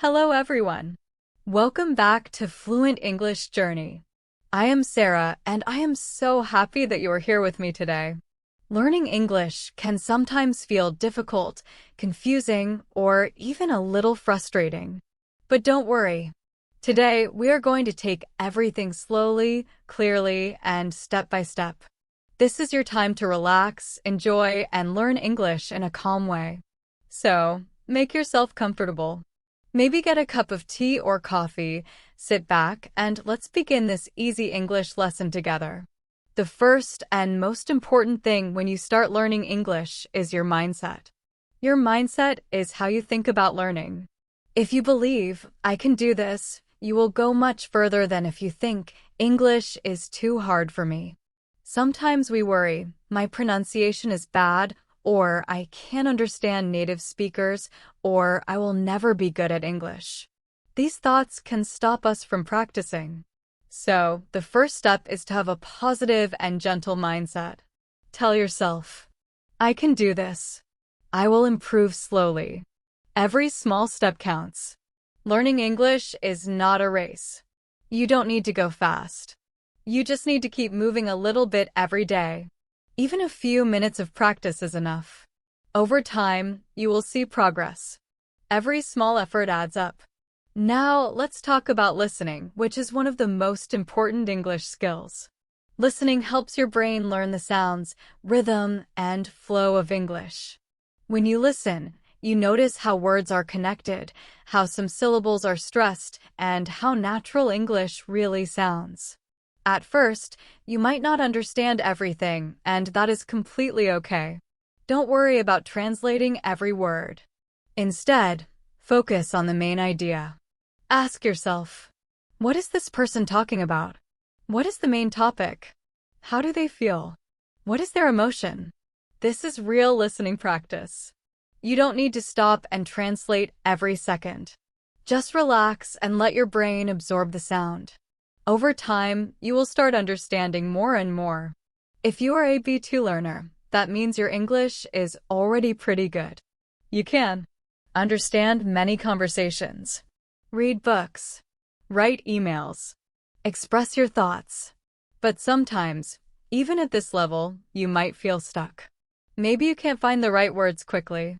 Hello everyone. Welcome back to Fluent English Journey. I am Sarah, and I am so happy that you are here with me today. Learning English can sometimes feel difficult, confusing, or even a little frustrating. But don't worry. Today, we are going to take everything slowly, clearly, and step by step. This is your time to relax, enjoy, and learn English in a calm way. So, make yourself comfortable. Maybe get a cup of tea or coffee, sit back, and let's begin this easy English lesson together. The first and most important thing when you start learning English is your mindset. Your mindset is how you think about learning. If you believe, I can do this, you will go much further than if you think, English is too hard for me. Sometimes we worry, my pronunciation is bad, or I can't understand native speakers, or I will never be good at English. These thoughts can stop us from practicing. So, the first step is to have a positive and gentle mindset. Tell yourself, I can do this. I will improve slowly. Every small step counts. Learning English is not a race. You don't need to go fast. You just need to keep moving a little bit every day. Even a few minutes of practice is enough. Over time, you will see progress. Every small effort adds up. Now, let's talk about listening, which is one of the most important English skills. Listening helps your brain learn the sounds, rhythm, and flow of English. When you listen, you notice how words are connected, how some syllables are stressed, and how natural English really sounds. At first, you might not understand everything, and that is completely okay. Don't worry about translating every word. Instead, focus on the main idea. Ask yourself, what is this person talking about? What is the main topic? How do they feel? What is their emotion? This is real listening practice. You don't need to stop and translate every second. Just relax and let your brain absorb the sound. Over time, you will start understanding more and more. If you are a B2 learner, that means your English is already pretty good. You can understand many conversations, read books, write emails, express your thoughts. But sometimes, even at this level, you might feel stuck. Maybe you can't find the right words quickly.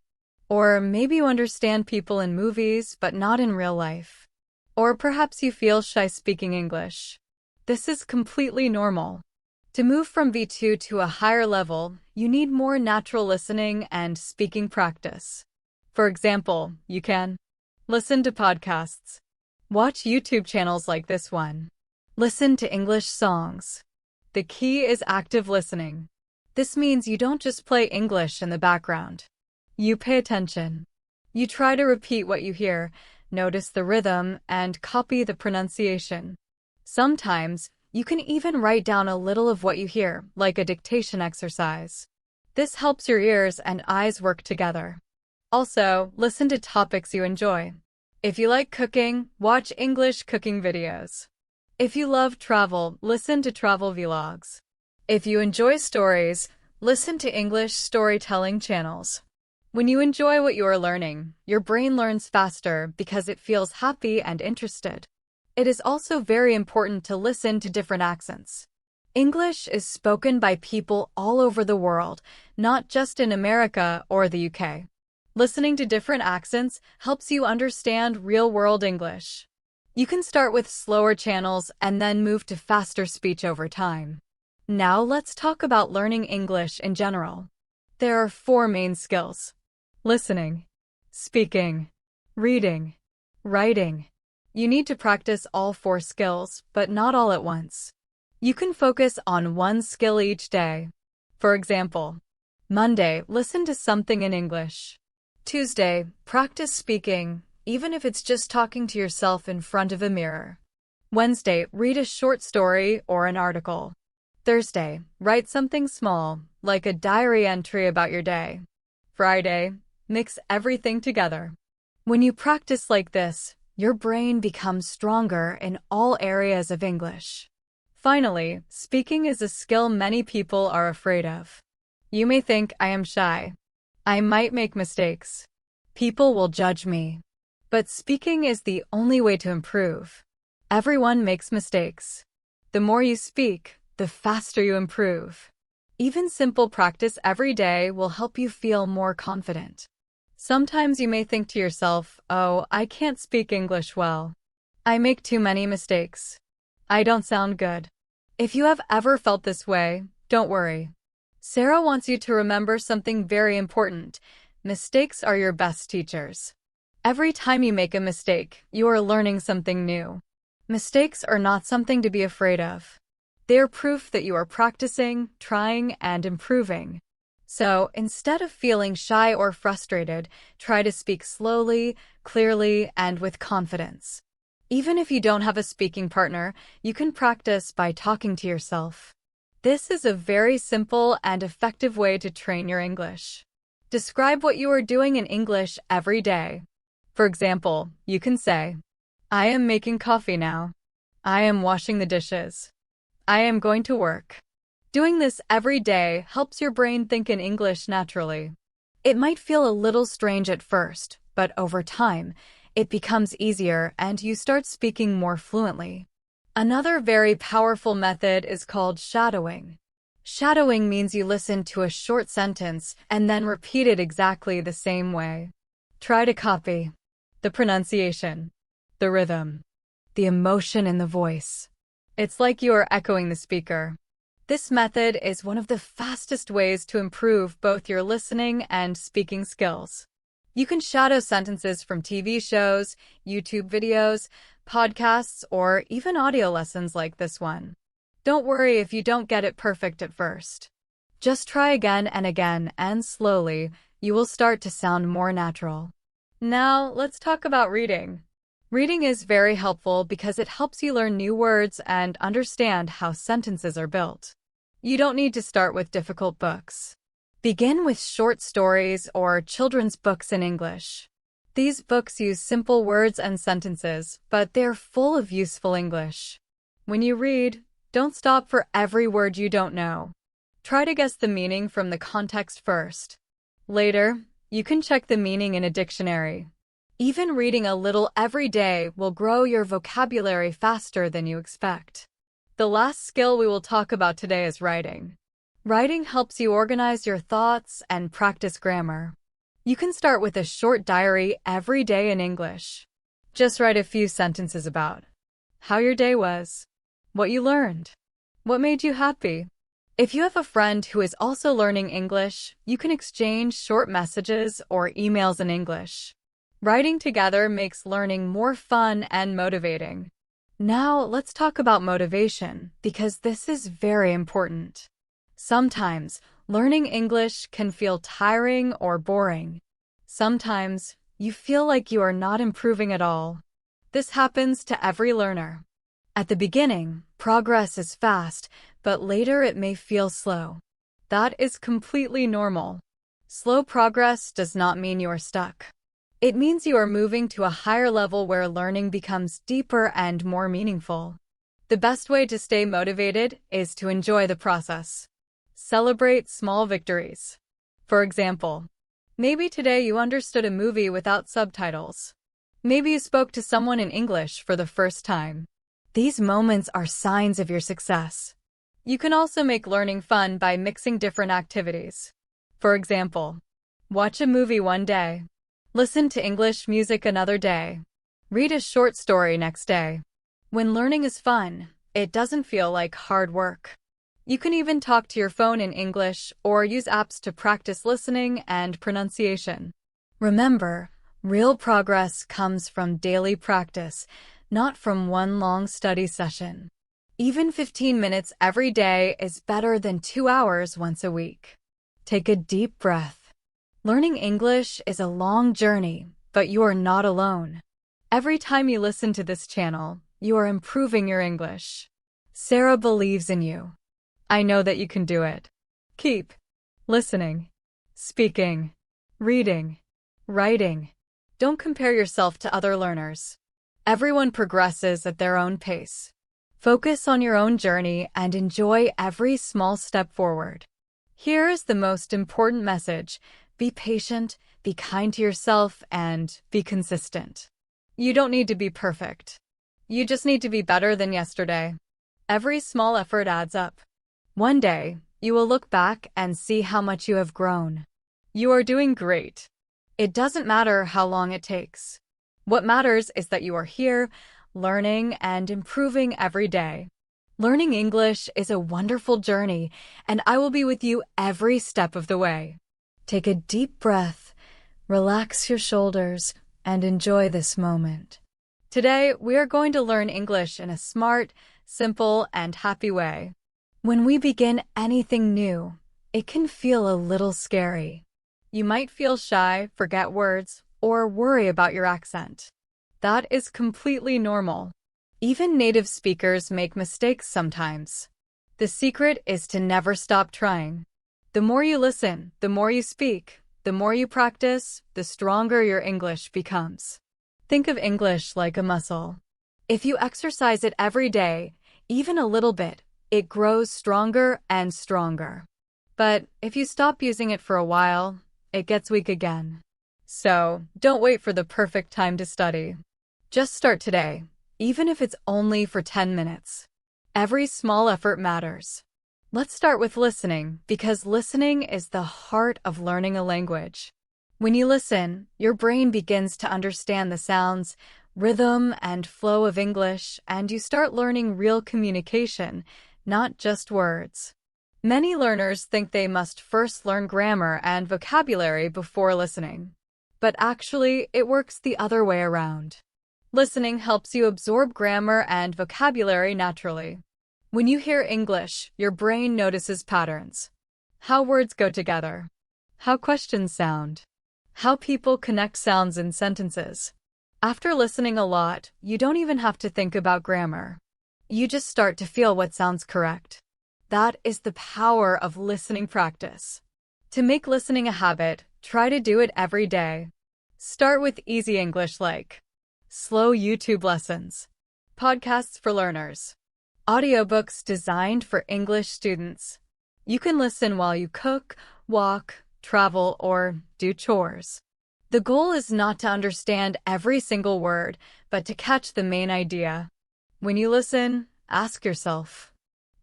Or maybe you understand people in movies, but not in real life. Or perhaps you feel shy speaking English. This is completely normal. To move from B2 to a higher level, you need more natural listening and speaking practice. For example, you can listen to podcasts, watch YouTube channels like this one, listen to English songs. The key is active listening. This means you don't just play English in the background. You pay attention. You try to repeat what you hear, notice the rhythm, and copy the pronunciation. Sometimes, you can even write down a little of what you hear, like a dictation exercise. This helps your ears and eyes work together. Also, listen to topics you enjoy. If you like cooking, watch English cooking videos. If you love travel, listen to travel vlogs. If you enjoy stories, listen to English storytelling channels. When you enjoy what you are learning, your brain learns faster because it feels happy and interested. It is also very important to listen to different accents. English is spoken by people all over the world, not just in America or the UK. Listening to different accents helps you understand real-world English. You can start with slower channels and then move to faster speech over time. Now let's talk about learning English in general. There are 4 main skills: listening, speaking, reading, writing. You need to practice all 4 skills, but not all at once. You can focus on one skill each day. For example, Monday, listen to something in English. Tuesday, practice speaking, even if it's just talking to yourself in front of a mirror. Wednesday, read a short story or an article. Thursday, write something small, like a diary entry about your day. Friday, mix everything together. When you practice like this, your brain becomes stronger in all areas of English. Finally, speaking is a skill many people are afraid of. You may think, I am shy. I might make mistakes. People will judge me. But speaking is the only way to improve. Everyone makes mistakes. The more you speak, the faster you improve. Even simple practice every day will help you feel more confident. Sometimes you may think to yourself, "Oh, I can't speak English well. I make too many mistakes. I don't sound good." If you have ever felt this way, don't worry. Sarah wants you to remember something very important. Mistakes are your best teachers. Every time you make a mistake, you are learning something new. Mistakes are not something to be afraid of. They are proof that you are practicing, trying, and improving. So, instead of feeling shy or frustrated, try to speak slowly, clearly, and with confidence. Even if you don't have a speaking partner, you can practice by talking to yourself. This is a very simple and effective way to train your English. Describe what you are doing in English every day. For example, you can say, "I am making coffee now. I am washing the dishes. I am going to work." Doing this every day helps your brain think in English naturally. It might feel a little strange at first, but over time, it becomes easier and you start speaking more fluently. Another very powerful method is called shadowing. Shadowing means you listen to a short sentence and then repeat it exactly the same way. Try to copy the pronunciation, the rhythm, the emotion in the voice. It's like you are echoing the speaker. This method is one of the fastest ways to improve both your listening and speaking skills. You can shadow sentences from TV shows, YouTube videos, podcasts, or even audio lessons like this one. Don't worry if you don't get it perfect at first. Just try again and again, and slowly, you will start to sound more natural. Now, let's talk about reading. Reading is very helpful because it helps you learn new words and understand how sentences are built. You don't need to start with difficult books. Begin with short stories or children's books in English. These books use simple words and sentences, but they're full of useful English. When you read, don't stop for every word you don't know. Try to guess the meaning from the context first. Later, you can check the meaning in a dictionary. Even reading a little every day will grow your vocabulary faster than you expect. The last skill we will talk about today is writing. Writing helps you organize your thoughts and practice grammar. You can start with a short diary every day in English. Just write a few sentences about how your day was, what you learned, what made you happy. If you have a friend who is also learning English, you can exchange short messages or emails in English. Writing together makes learning more fun and motivating. Now, let's talk about motivation, because this is very important. Sometimes, learning English can feel tiring or boring. Sometimes, you feel like you are not improving at all. This happens to every learner. At the beginning, progress is fast, but later it may feel slow. That is completely normal. Slow progress does not mean you are stuck. It means you are moving to a higher level where learning becomes deeper and more meaningful. The best way to stay motivated is to enjoy the process. Celebrate small victories. For example, maybe today you understood a movie without subtitles. Maybe you spoke to someone in English for the first time. These moments are signs of your success. You can also make learning fun by mixing different activities. For example, watch a movie one day, listen to English music another day, read a short story next day. When learning is fun, it doesn't feel like hard work. You can even talk to your phone in English or use apps to practice listening and pronunciation. Remember, real progress comes from daily practice, not from one long study session. Even 15 minutes every day is better than 2 hours once a week. Take a deep breath. Learning English is a long journey, but you are not alone. Every time you listen to this channel, you are improving your English. Sarah believes in you. I know that you can do it. Keep listening, speaking, reading, writing. Don't compare yourself to other learners. Everyone progresses at their own pace. Focus on your own journey and enjoy every small step forward. Here is the most important message. Be patient, be kind to yourself, and be consistent. You don't need to be perfect. You just need to be better than yesterday. Every small effort adds up. One day, you will look back and see how much you have grown. You are doing great. It doesn't matter how long it takes. What matters is that you are here, learning and improving every day. Learning English is a wonderful journey, and I will be with you every step of the way. Take a deep breath, relax your shoulders, and enjoy this moment. Today, we are going to learn English in a smart, simple, and happy way. When we begin anything new, it can feel a little scary. You might feel shy, forget words, or worry about your accent. That is completely normal. Even native speakers make mistakes sometimes. The secret is to never stop trying. The more you listen, the more you speak, the more you practice, the stronger your English becomes. Think of English like a muscle. If you exercise it every day, even a little bit, it grows stronger and stronger. But if you stop using it for a while, it gets weak again. So, don't wait for the perfect time to study. Just start today, even if it's only for 10 minutes. Every small effort matters. Let's start with listening, because listening is the heart of learning a language. When you listen, your brain begins to understand the sounds, rhythm, and flow of English, and you start learning real communication, not just words. Many learners think they must first learn grammar and vocabulary before listening. But actually, it works the other way around. Listening helps you absorb grammar and vocabulary naturally. When you hear English, your brain notices patterns. How words go together. How questions sound. How people connect sounds in sentences. After listening a lot, you don't even have to think about grammar. You just start to feel what sounds correct. That is the power of listening practice. To make listening a habit, try to do it every day. Start with easy English like slow YouTube lessons, podcasts for learners, audiobooks designed for English students. You can listen while you cook, walk, travel, or do chores. The goal is not to understand every single word, but to catch the main idea. When you listen, ask yourself,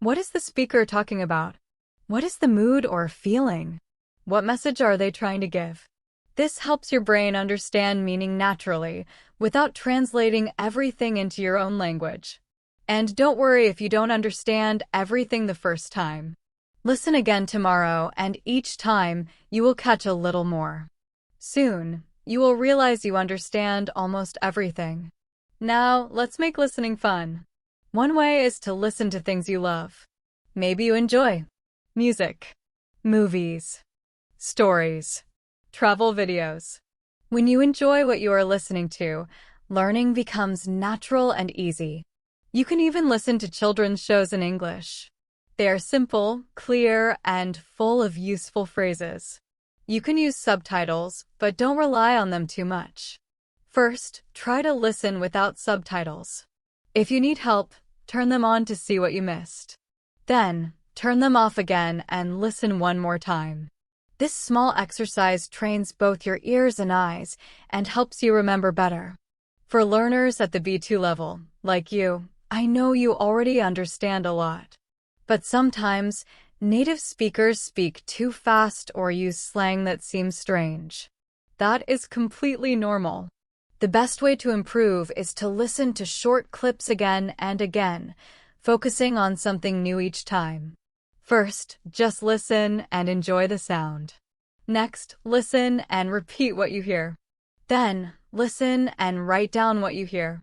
what is the speaker talking about? What is the mood or feeling? What message are they trying to give? This helps your brain understand meaning naturally, without translating everything into your own language. And don't worry if you don't understand everything the first time. Listen again tomorrow, and each time you will catch a little more. Soon, you will realize you understand almost everything. Now, let's make listening fun. One way is to listen to things you love. Maybe you enjoy music, movies, stories, travel videos. When you enjoy what you are listening to, learning becomes natural and easy. You can even listen to children's shows in English. They are simple, clear, and full of useful phrases. You can use subtitles, but don't rely on them too much. First, try to listen without subtitles. If you need help, turn them on to see what you missed. Then, turn them off again and listen one more time. This small exercise trains both your ears and eyes and helps you remember better. For learners at the B2 level, like you, I know you already understand a lot. But sometimes, native speakers speak too fast or use slang that seems strange. That is completely normal. The best way to improve is to listen to short clips again and again, focusing on something new each time. First, just listen and enjoy the sound. Next, listen and repeat what you hear. Then, listen and write down what you hear.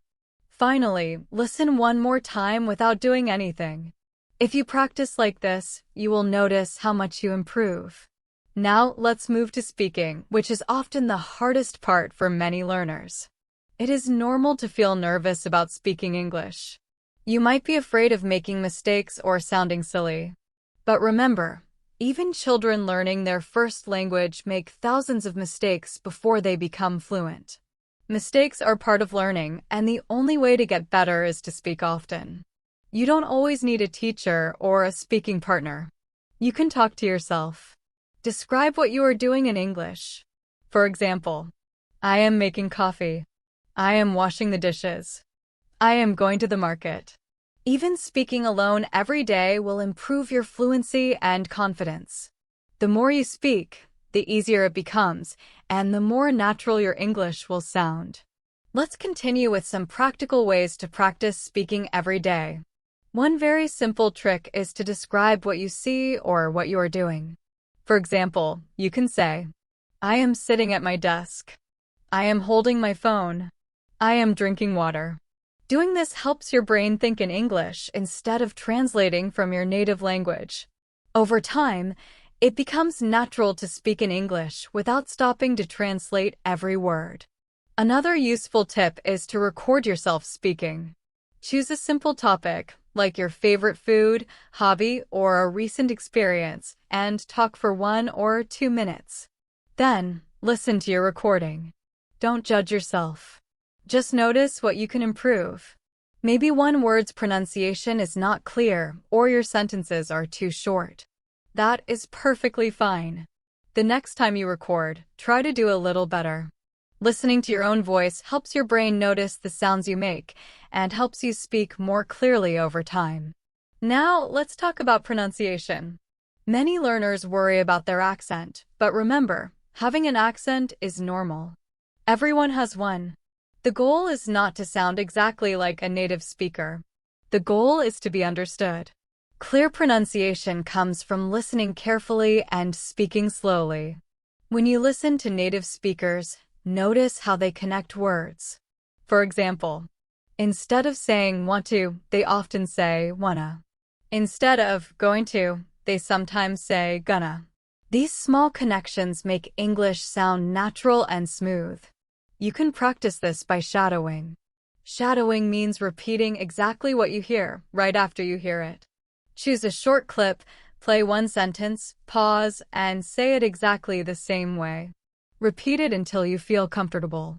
Finally, listen one more time without doing anything. If you practice like this, you will notice how much you improve. Now, let's move to speaking, which is often the hardest part for many learners. It is normal to feel nervous about speaking English. You might be afraid of making mistakes or sounding silly. But remember, even children learning their first language make thousands of mistakes before they become fluent. Mistakes are part of learning, and the only way to get better is to speak often. You don't always need a teacher or a speaking partner. You can talk to yourself. Describe what you are doing in English. For example, I am making coffee. I am washing the dishes. I am going to the market. Even speaking alone every day will improve your fluency and confidence. The more you speak, the easier it becomes, and the more natural your English will sound. Let's continue with some practical ways to practice speaking every day. One very simple trick is to describe what you see or what you are doing. For example, you can say, I am sitting at my desk. I am holding my phone. I am drinking water. Doing this helps your brain think in English instead of translating from your native language. Over time, it becomes natural to speak in English without stopping to translate every word. Another useful tip is to record yourself speaking. Choose a simple topic, like your favorite food, hobby, or a recent experience, and talk for 1 or 2 minutes. Then, listen to your recording. Don't judge yourself. Just notice what you can improve. Maybe one word's pronunciation is not clear, or your sentences are too short. That is perfectly fine. The next time you record, try to do a little better. Listening to your own voice helps your brain notice the sounds you make and helps you speak more clearly over time. Now, let's talk about pronunciation. Many learners worry about their accent, but remember, having an accent is normal. Everyone has one. The goal is not to sound exactly like a native speaker. The goal is to be understood. Clear pronunciation comes from listening carefully and speaking slowly. When you listen to native speakers, notice how they connect words. For example, instead of saying want to, they often say wanna. Instead of going to, they sometimes say gonna. These small connections make English sound natural and smooth. You can practice this by shadowing. Shadowing means repeating exactly what you hear right after you hear it. Choose a short clip, play one sentence, pause, and say it exactly the same way. Repeat it until you feel comfortable.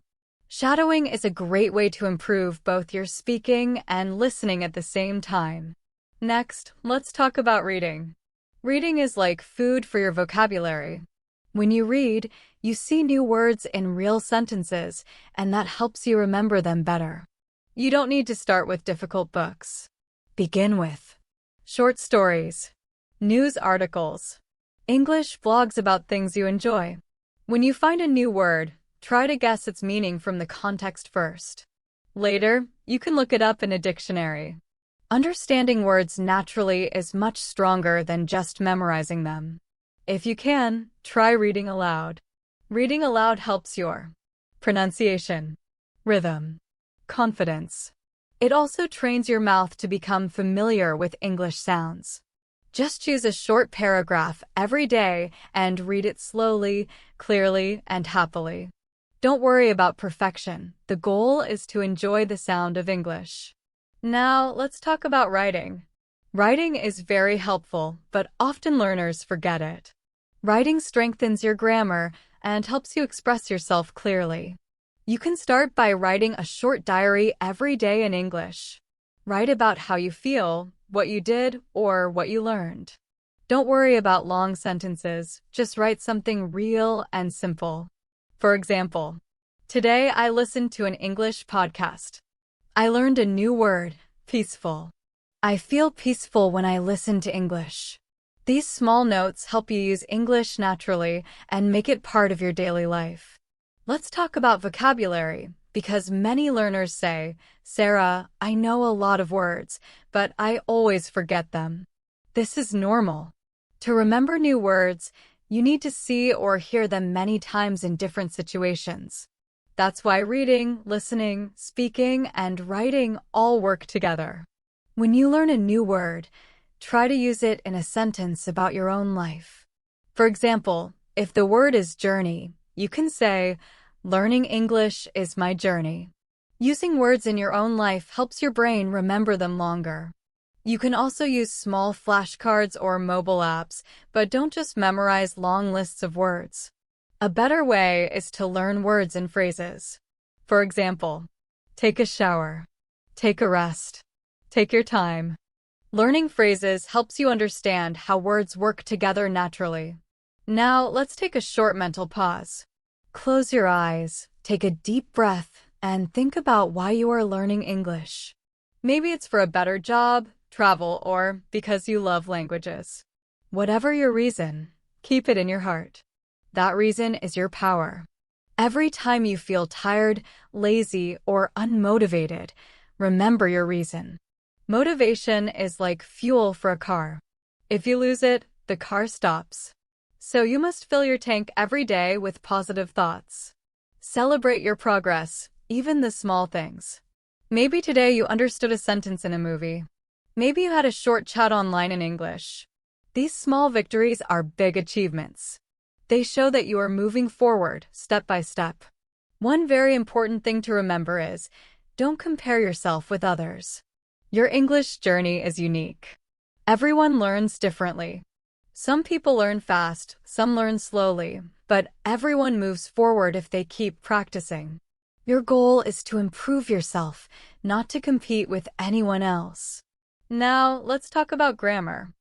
Shadowing is a great way to improve both your speaking and listening at the same time. Next, let's talk about reading. Reading is like food for your vocabulary. When you read, you see new words in real sentences, and that helps you remember them better. You don't need to start with difficult books. Begin with short stories, news articles, English blogs about things you enjoy. When you find a new word, try to guess its meaning from the context first. Later, you can look it up in a dictionary. Understanding words naturally is much stronger than just memorizing them. If you can, try reading aloud. Reading aloud helps your pronunciation, rhythm, confidence. It also trains your mouth to become familiar with English sounds. Just choose a short paragraph every day and read it slowly, clearly, and happily. Don't worry about perfection. The goal is to enjoy the sound of English. Now, let's talk about writing. Writing is very helpful, but often learners forget it. Writing strengthens your grammar and helps you express yourself clearly. You can start by writing a short diary every day in English. Write about how you feel, what you did, or what you learned. Don't worry about long sentences, just write something real and simple. For example, today I listened to an English podcast. I learned a new word, peaceful. I feel peaceful when I listen to English. These small notes help you use English naturally and make it part of your daily life. Let's talk about vocabulary, because many learners say, Sarah, I know a lot of words, but I always forget them. This is normal. To remember new words, you need to see or hear them many times in different situations. That's why reading, listening, speaking, and writing all work together. When you learn a new word, try to use it in a sentence about your own life. For example, if the word is journey, you can say, learning English is my journey. Using words in your own life helps your brain remember them longer. You can also use small flashcards or mobile apps, but don't just memorize long lists of words. A better way is to learn words and phrases. For example, take a shower, take a rest, take your time. Learning phrases helps you understand how words work together naturally. Now, let's take a short mental pause. Close your eyes, take a deep breath, and think about why you are learning English. Maybe it's for a better job, travel, or because you love languages. Whatever your reason, keep it in your heart. That reason is your power. Every time you feel tired, lazy, or unmotivated, remember your reason. Motivation is like fuel for a car. If you lose it, the car stops. So you must fill your tank every day with positive thoughts. Celebrate your progress, even the small things. Maybe today you understood a sentence in a movie. Maybe you had a short chat online in English. These small victories are big achievements. They show that you are moving forward, step by step. One very important thing to remember is, don't compare yourself with others. Your English journey is unique. Everyone learns differently. Some people learn fast, some learn slowly, but everyone moves forward if they keep practicing. Your goal is to improve yourself, not to compete with anyone else. Now, let's talk about grammar.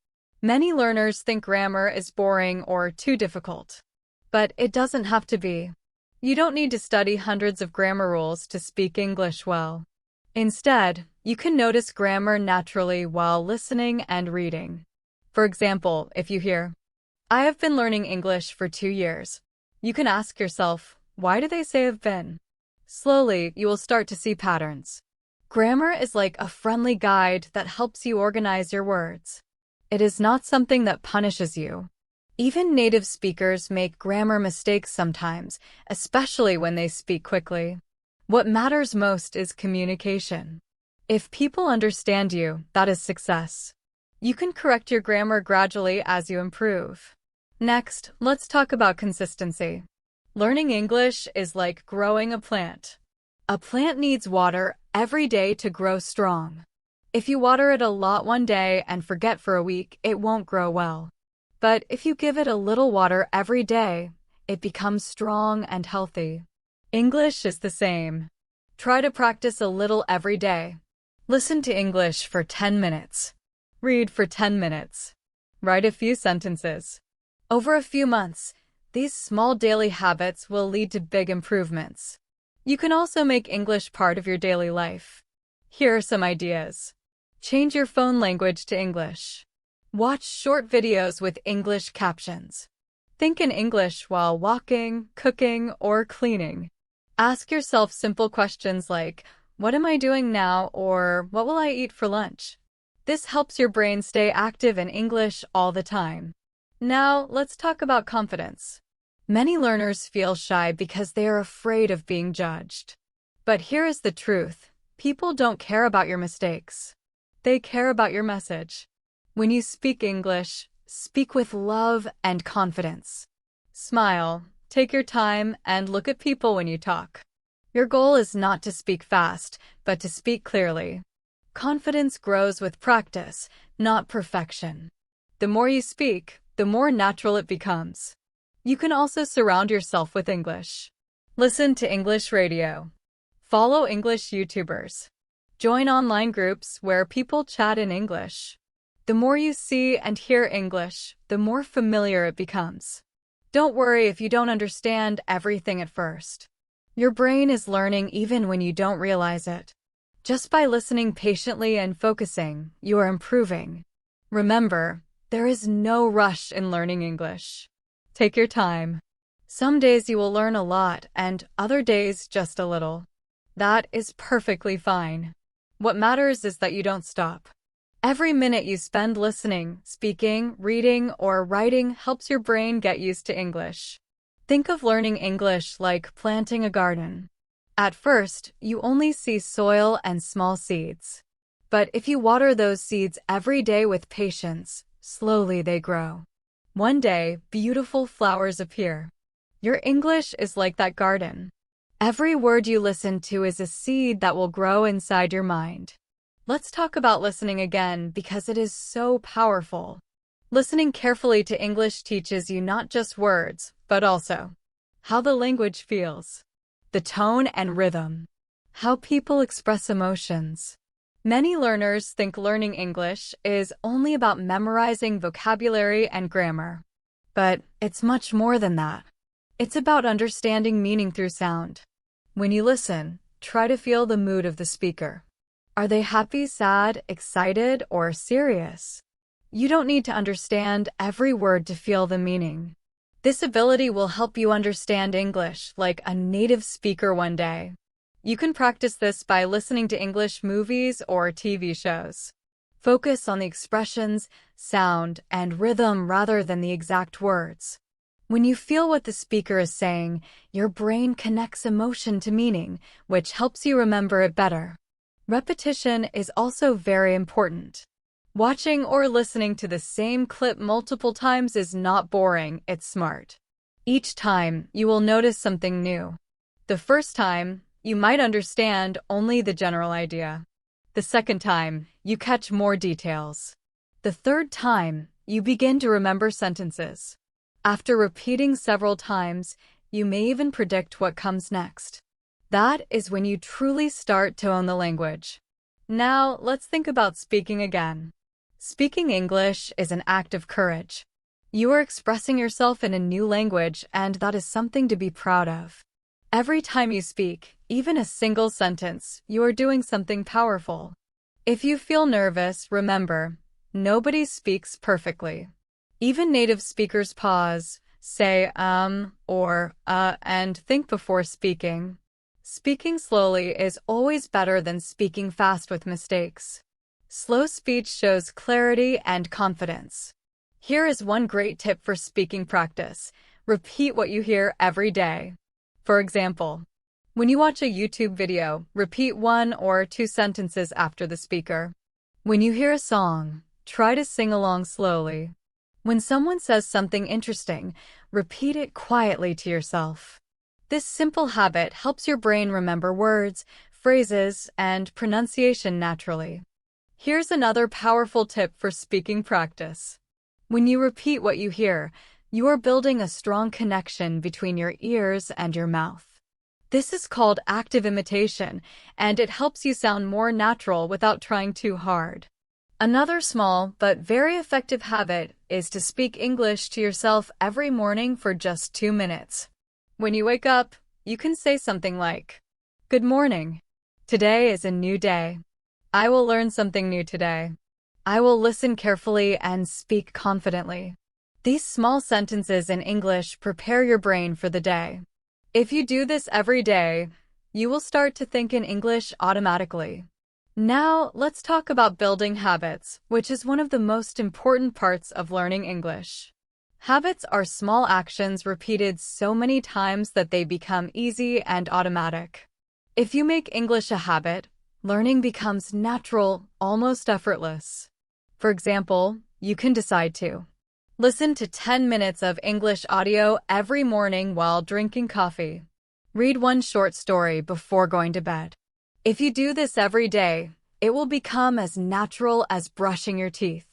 Many learners think grammar is boring or too difficult. But it doesn't have to be. You don't need to study hundreds of grammar rules to speak English well. Instead, you can notice grammar naturally while listening and reading. For example, if you hear, "I have been learning English for 2 years," you can ask yourself, why do they say have been? Slowly, you will start to see patterns. Grammar is like a friendly guide that helps you organize your words. It is not something that punishes you. Even native speakers make grammar mistakes sometimes, especially when they speak quickly. What matters most is communication. If people understand you, that is success. You can correct your grammar gradually as you improve. Next, let's talk about consistency. Learning English is like growing a plant. A plant needs water every day to grow strong. If you water it a lot one day and forget for a week, it won't grow well. But if you give it a little water every day, it becomes strong and healthy. English is the same. Try to practice a little every day. Listen to English for 10 minutes. Read for 10 minutes. Write a few sentences. Over a few months, these small daily habits will lead to big improvements. You can also make English part of your daily life. Here are some ideas. Change your phone language to English. Watch short videos with English captions. Think in English while walking, cooking, or cleaning. Ask yourself simple questions like, "What am I doing now?" or "What will I eat for lunch?" This helps your brain stay active in English all the time. Now, let's talk about confidence. Many learners feel shy because they are afraid of being judged. But here is the truth. People don't care about your mistakes. They care about your message. When you speak English, speak with love and confidence. Smile, take your time, and look at people when you talk. Your goal is not to speak fast, but to speak clearly. Confidence grows with practice, not perfection. The more you speak, the more natural it becomes. You can also surround yourself with English. Listen to English radio. Follow English YouTubers. Join online groups where people chat in English. The more you see and hear English, the more familiar it becomes. Don't worry if you don't understand everything at first. Your brain is learning even when you don't realize it. Just by listening patiently and focusing, you are improving. Remember, there is no rush in learning English. Take your time. Some days you will learn a lot and other days just a little. That is perfectly fine. What matters is that you don't stop. Every minute you spend listening, speaking, reading, or writing helps your brain get used to English. Think of learning English like planting a garden. At first, you only see soil and small seeds. But if you water those seeds every day with patience, slowly they grow. One day, beautiful flowers appear. Your English is like that garden. Every word you listen to is a seed that will grow inside your mind. Let's talk about listening again because it is so powerful. Listening carefully to English teaches you not just words, but also how the language feels, the tone and rhythm, how people express emotions. Many learners think learning English is only about memorizing vocabulary and grammar. But it's much more than that. It's about understanding meaning through sound. When you listen, try to feel the mood of the speaker. Are they happy, sad, excited, or serious? You don't need to understand every word to feel the meaning. This ability will help you understand English like a native speaker one day. You can practice this by listening to English movies or TV shows. Focus on the expressions, sound, and rhythm rather than the exact words. When you feel what the speaker is saying, your brain connects emotion to meaning, which helps you remember it better. Repetition is also very important. Watching or listening to the same clip multiple times is not boring, it's smart. Each time, you will notice something new. The first time, you might understand only the general idea. The second time, you catch more details. The third time, you begin to remember sentences. After repeating several times, you may even predict what comes next. That is when you truly start to own the language. Now, let's think about speaking again. Speaking English is an act of courage. You are expressing yourself in a new language, and that is something to be proud of. Every time you speak, even a single sentence, you are doing something powerful. If you feel nervous, remember, nobody speaks perfectly. Even native speakers pause, say or and think before speaking. Speaking slowly is always better than speaking fast with mistakes. Slow speech shows clarity and confidence. Here is one great tip for speaking practice. Repeat what you hear every day. For example, when you watch a YouTube video, repeat 1 or 2 sentences after the speaker. When you hear a song, try to sing along slowly. When someone says something interesting, repeat it quietly to yourself. This simple habit helps your brain remember words, phrases, and pronunciation naturally. Here's another powerful tip for speaking practice. When you repeat what you hear, you are building a strong connection between your ears and your mouth. This is called active imitation, and it helps you sound more natural without trying too hard. Another small but very effective habit is to speak English to yourself every morning for just 2 minutes. When you wake up, you can say something like, "Good morning. Today is a new day. I will learn something new today. I will listen carefully and speak confidently." These small sentences in English prepare your brain for the day. If you do this every day, you will start to think in English automatically. Now, let's talk about building habits, which is one of the most important parts of learning English. Habits are small actions repeated so many times that they become easy and automatic. If you make English a habit, learning becomes natural, almost effortless. For example, you can decide to listen to 10 minutes of English audio every morning while drinking coffee. Read one short story before going to bed. If you do this every day, it will become as natural as brushing your teeth.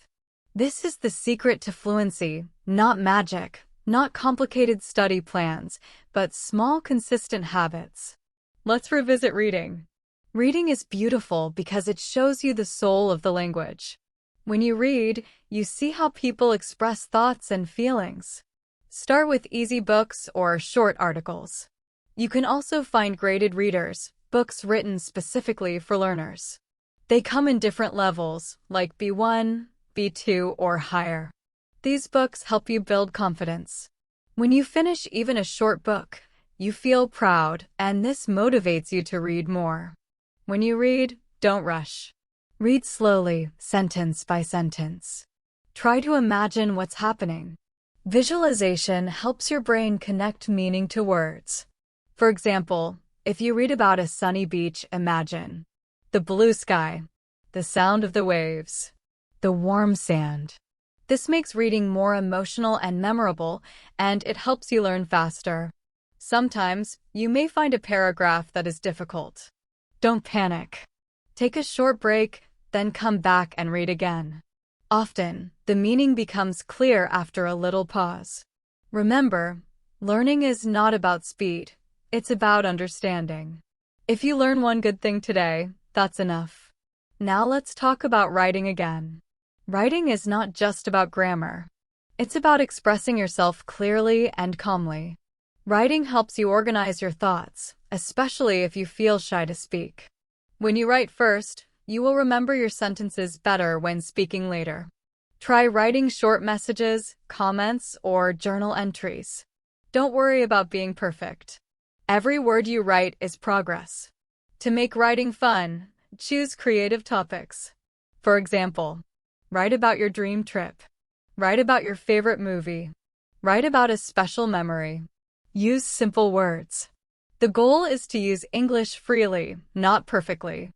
This is the secret to fluency, not magic, not complicated study plans, but small, consistent habits. Let's revisit reading. Reading is beautiful because it shows you the soul of the language. When you read, you see how people express thoughts and feelings. Start with easy books or short articles. You can also find graded readers, books written specifically for learners. They come in different levels, like B1, B2, or higher. These books help you build confidence. When you finish even a short book, you feel proud, and this motivates you to read more. When you read, don't rush. Read slowly, sentence by sentence. Try to imagine what's happening. Visualization helps your brain connect meaning to words. For example, if you read about a sunny beach, imagine the blue sky, the sound of the waves, the warm sand. This makes reading more emotional and memorable, and it helps you learn faster. Sometimes, you may find a paragraph that is difficult. Don't panic. Take a short break, then come back and read again. Often, the meaning becomes clear after a little pause. Remember, learning is not about speed, it's about understanding. If you learn one good thing today, that's enough. Now let's talk about writing again. Writing is not just about grammar. It's about expressing yourself clearly and calmly. Writing helps you organize your thoughts, especially if you feel shy to speak. When you write first, you will remember your sentences better when speaking later. Try writing short messages, comments, or journal entries. Don't worry about being perfect. Every word you write is progress. To make writing fun, choose creative topics. For example, write about your dream trip. Write about your favorite movie. Write about a special memory. Use simple words. The goal is to use English freely, not perfectly.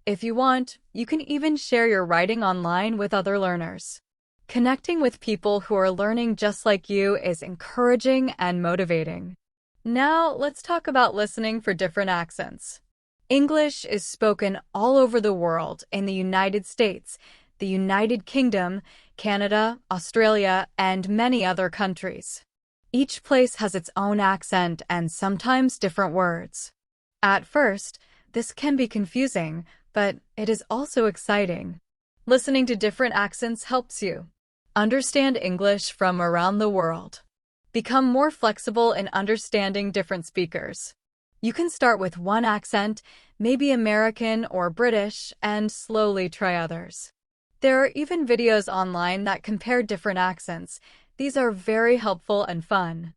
If you want, you can even share your writing online with other learners. Connecting with people who are learning just like you is encouraging and motivating. Now, let's talk about listening for different accents. English is spoken all over the world in the United States, the United Kingdom, Canada, Australia, and many other countries. Each place has its own accent and sometimes different words. At first, this can be confusing, but it is also exciting. Listening to different accents helps you understand English from around the world. Become more flexible in understanding different speakers. You can start with one accent, maybe American or British, and slowly try others. There are even videos online that compare different accents. These are very helpful and fun.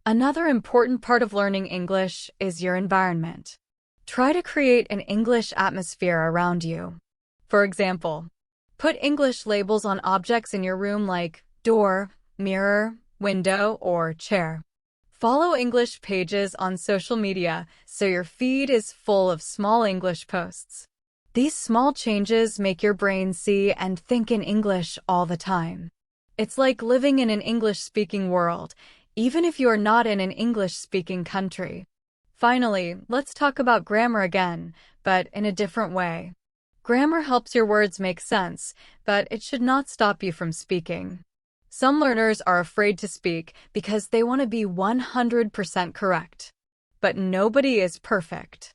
Another important part of learning English is your environment. Try to create an English atmosphere around you. For example, put English labels on objects in your room like door, mirror, window, or chair. Follow English pages on social media so your feed is full of small English posts. These small changes make your brain see and think in English all the time. It's like living in an English-speaking world, even if you are not in an English-speaking country. Finally, let's talk about grammar again, but in a different way. Grammar helps your words make sense, but it should not stop you from speaking. Some learners are afraid to speak because they want to be 100% correct. But nobody is perfect.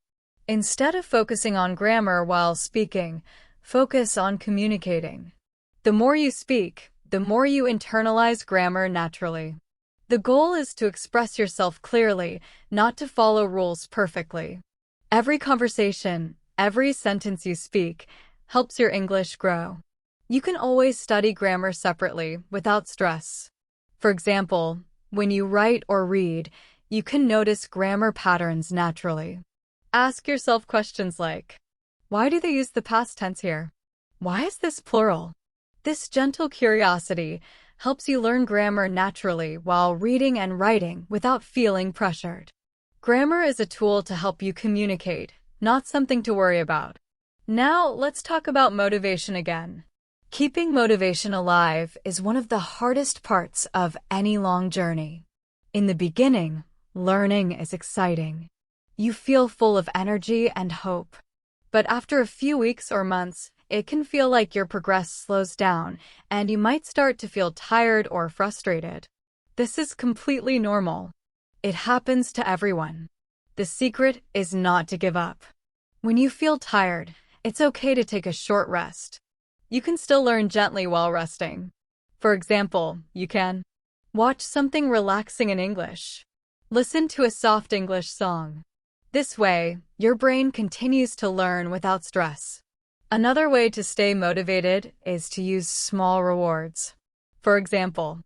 Instead of focusing on grammar while speaking, focus on communicating. The more you speak, the more you internalize grammar naturally. The goal is to express yourself clearly, not to follow rules perfectly. Every conversation, every sentence you speak, helps your English grow. You can always study grammar separately, without stress. For example, when you write or read, you can notice grammar patterns naturally. Ask yourself questions like, why do they use the past tense here? Why is this plural? This gentle curiosity helps you learn grammar naturally while reading and writing without feeling pressured. Grammar is a tool to help you communicate, not something to worry about. Now, let's talk about motivation again. Keeping motivation alive is one of the hardest parts of any long journey. In the beginning, learning is exciting. You feel full of energy and hope. But after a few weeks or months, it can feel like your progress slows down, and you might start to feel tired or frustrated. This is completely normal. It happens to everyone. The secret is not to give up. When you feel tired, it's okay to take a short rest. You can still learn gently while resting. For example, you can watch something relaxing in English. Listen to a soft English song. This way, your brain continues to learn without stress. Another way to stay motivated is to use small rewards. For example,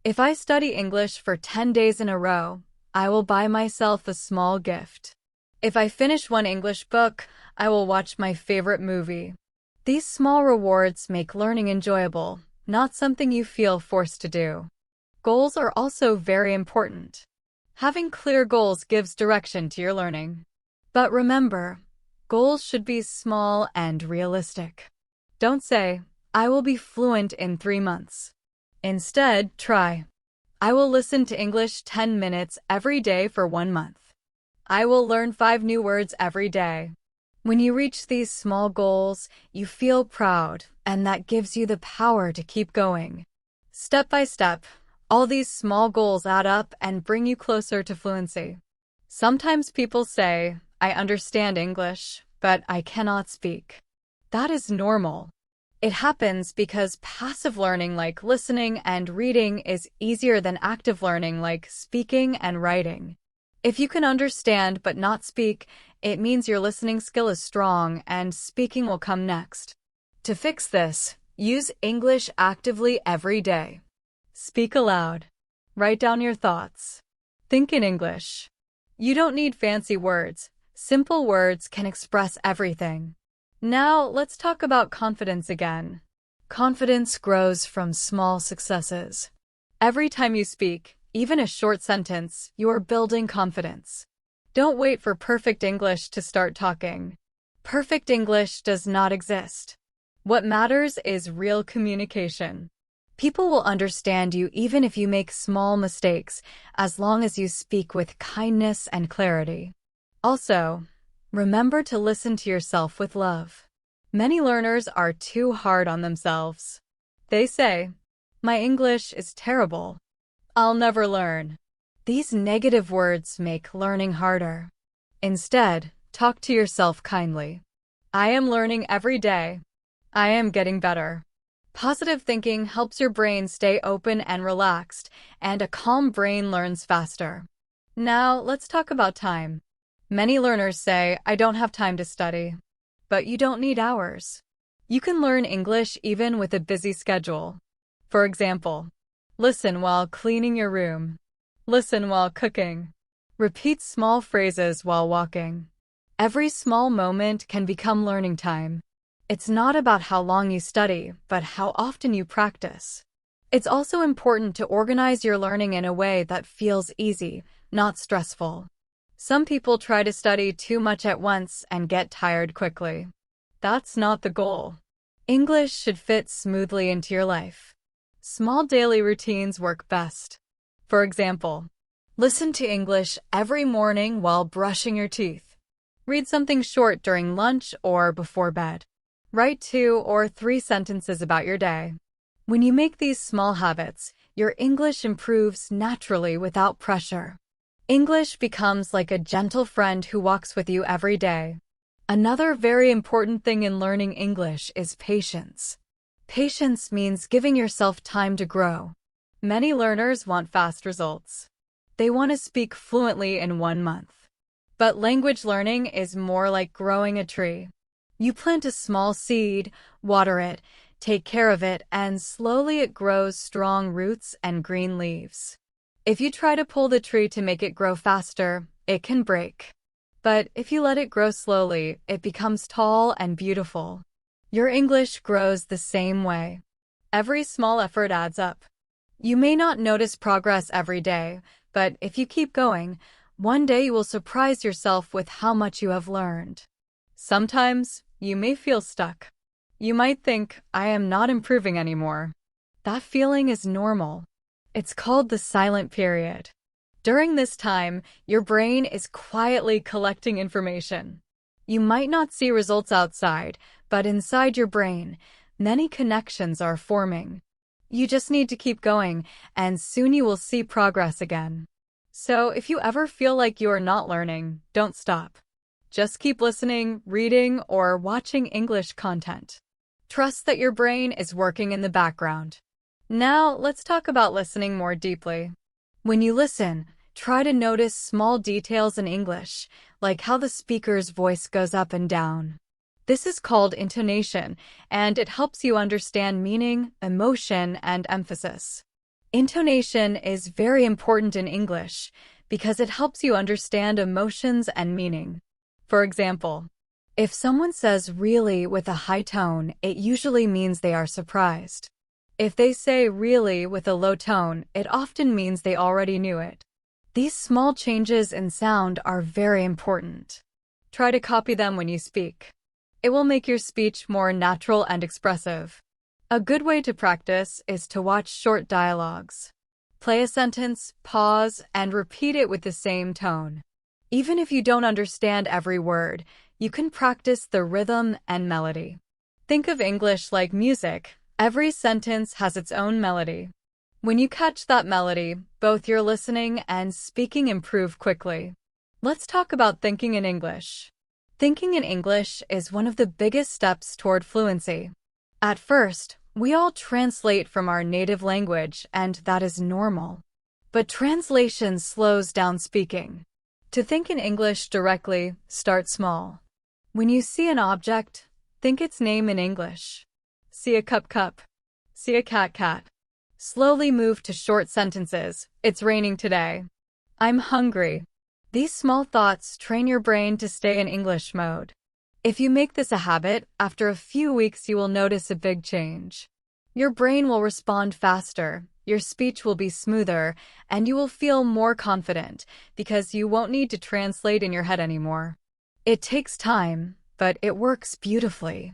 if I study English for 10 days in a row, I will buy myself a small gift. If I finish one English book, I will watch my favorite movie. These small rewards make learning enjoyable, not something you feel forced to do. Goals are also very important. Having clear goals gives direction to your learning. But remember, goals should be small and realistic. Don't say, I will be fluent in 3 months. Instead, try, I will listen to English 10 minutes every day for 1 month. I will learn 5 new words every day. When you reach these small goals, you feel proud, and that gives you the power to keep going. Step by step, all these small goals add up and bring you closer to fluency. Sometimes people say, I understand English, but I cannot speak. That is normal. It happens because passive learning like listening and reading is easier than active learning like speaking and writing. If you can understand but not speak, it means your listening skill is strong and speaking will come next. To fix this, use English actively every day. Speak aloud. Write down your thoughts. Think in English. You don't need fancy words. Simple words can express everything. Now, let's talk about confidence again. Confidence grows from small successes. Every time you speak, even a short sentence, you are building confidence. Don't wait for perfect English to start talking. Perfect English does not exist. What matters is real communication. People will understand you even if you make small mistakes, as long as you speak with kindness and clarity. Also, remember to listen to yourself with love. Many learners are too hard on themselves. They say, "My English is terrible. I'll never learn." These negative words make learning harder. Instead, talk to yourself kindly. I am learning every day. I am getting better. Positive thinking helps your brain stay open and relaxed, and a calm brain learns faster. Now, let's talk about time. Many learners say, "I don't have time to study." But you don't need hours. You can learn English even with a busy schedule. For example, listen while cleaning your room. Listen while cooking. Repeat small phrases while walking. Every small moment can become learning time. It's not about how long you study, but how often you practice. It's also important to organize your learning in a way that feels easy, not stressful. Some people try to study too much at once and get tired quickly. That's not the goal. English should fit smoothly into your life. Small daily routines work best. For example, listen to English every morning while brushing your teeth. Read something short during lunch or before bed. Write 2 or 3 sentences about your day. When you make these small habits, your English improves naturally without pressure. English becomes like a gentle friend who walks with you every day. Another very important thing in learning English is patience. Patience means giving yourself time to grow. Many learners want fast results. They want to speak fluently in 1 month. But language learning is more like growing a tree. You plant a small seed, water it, take care of it, and slowly it grows strong roots and green leaves. If you try to pull the tree to make it grow faster, it can break. But if you let it grow slowly, it becomes tall and beautiful. Your English grows the same way. Every small effort adds up. You may not notice progress every day, but if you keep going, one day you will surprise yourself with how much you have learned. Sometimes, you may feel stuck. You might think, "I am not improving anymore." That feeling is normal. It's called the silent period. During this time, your brain is quietly collecting information. You might not see results outside, but inside your brain, many connections are forming. You just need to keep going, and soon you will see progress again. So if you ever feel like you are not learning, don't stop. Just keep listening, reading, or watching English content. Trust that your brain is working in the background. Now, let's talk about listening more deeply. When you listen, try to notice small details in English, like how the speaker's voice goes up and down. This is called intonation, and it helps you understand meaning, emotion, and emphasis. Intonation is very important in English because it helps you understand emotions and meaning. For example, if someone says "really" with a high tone, it usually means they are surprised. If they say "really" with a low tone, it often means they already knew it. These small changes in sound are very important. Try to copy them when you speak. It will make your speech more natural and expressive. A good way to practice is to watch short dialogues. Play a sentence, pause, and repeat it with the same tone. Even if you don't understand every word, you can practice the rhythm and melody. Think of English like music. Every sentence has its own melody. When you catch that melody, both your listening and speaking improve quickly. Let's talk about thinking in English. Thinking in English is one of the biggest steps toward fluency. At first, we all translate from our native language, and that is normal. But translation slows down speaking. To think in English directly, start small. When you see an object, think its name in English. See a cup. See a cat. Slowly move to short sentences. It's raining today. I'm hungry. These small thoughts train your brain to stay in English mode. If you make this a habit, after a few weeks you will notice a big change. Your brain will respond faster, your speech will be smoother, and you will feel more confident because you won't need to translate in your head anymore. It takes time, but it works beautifully.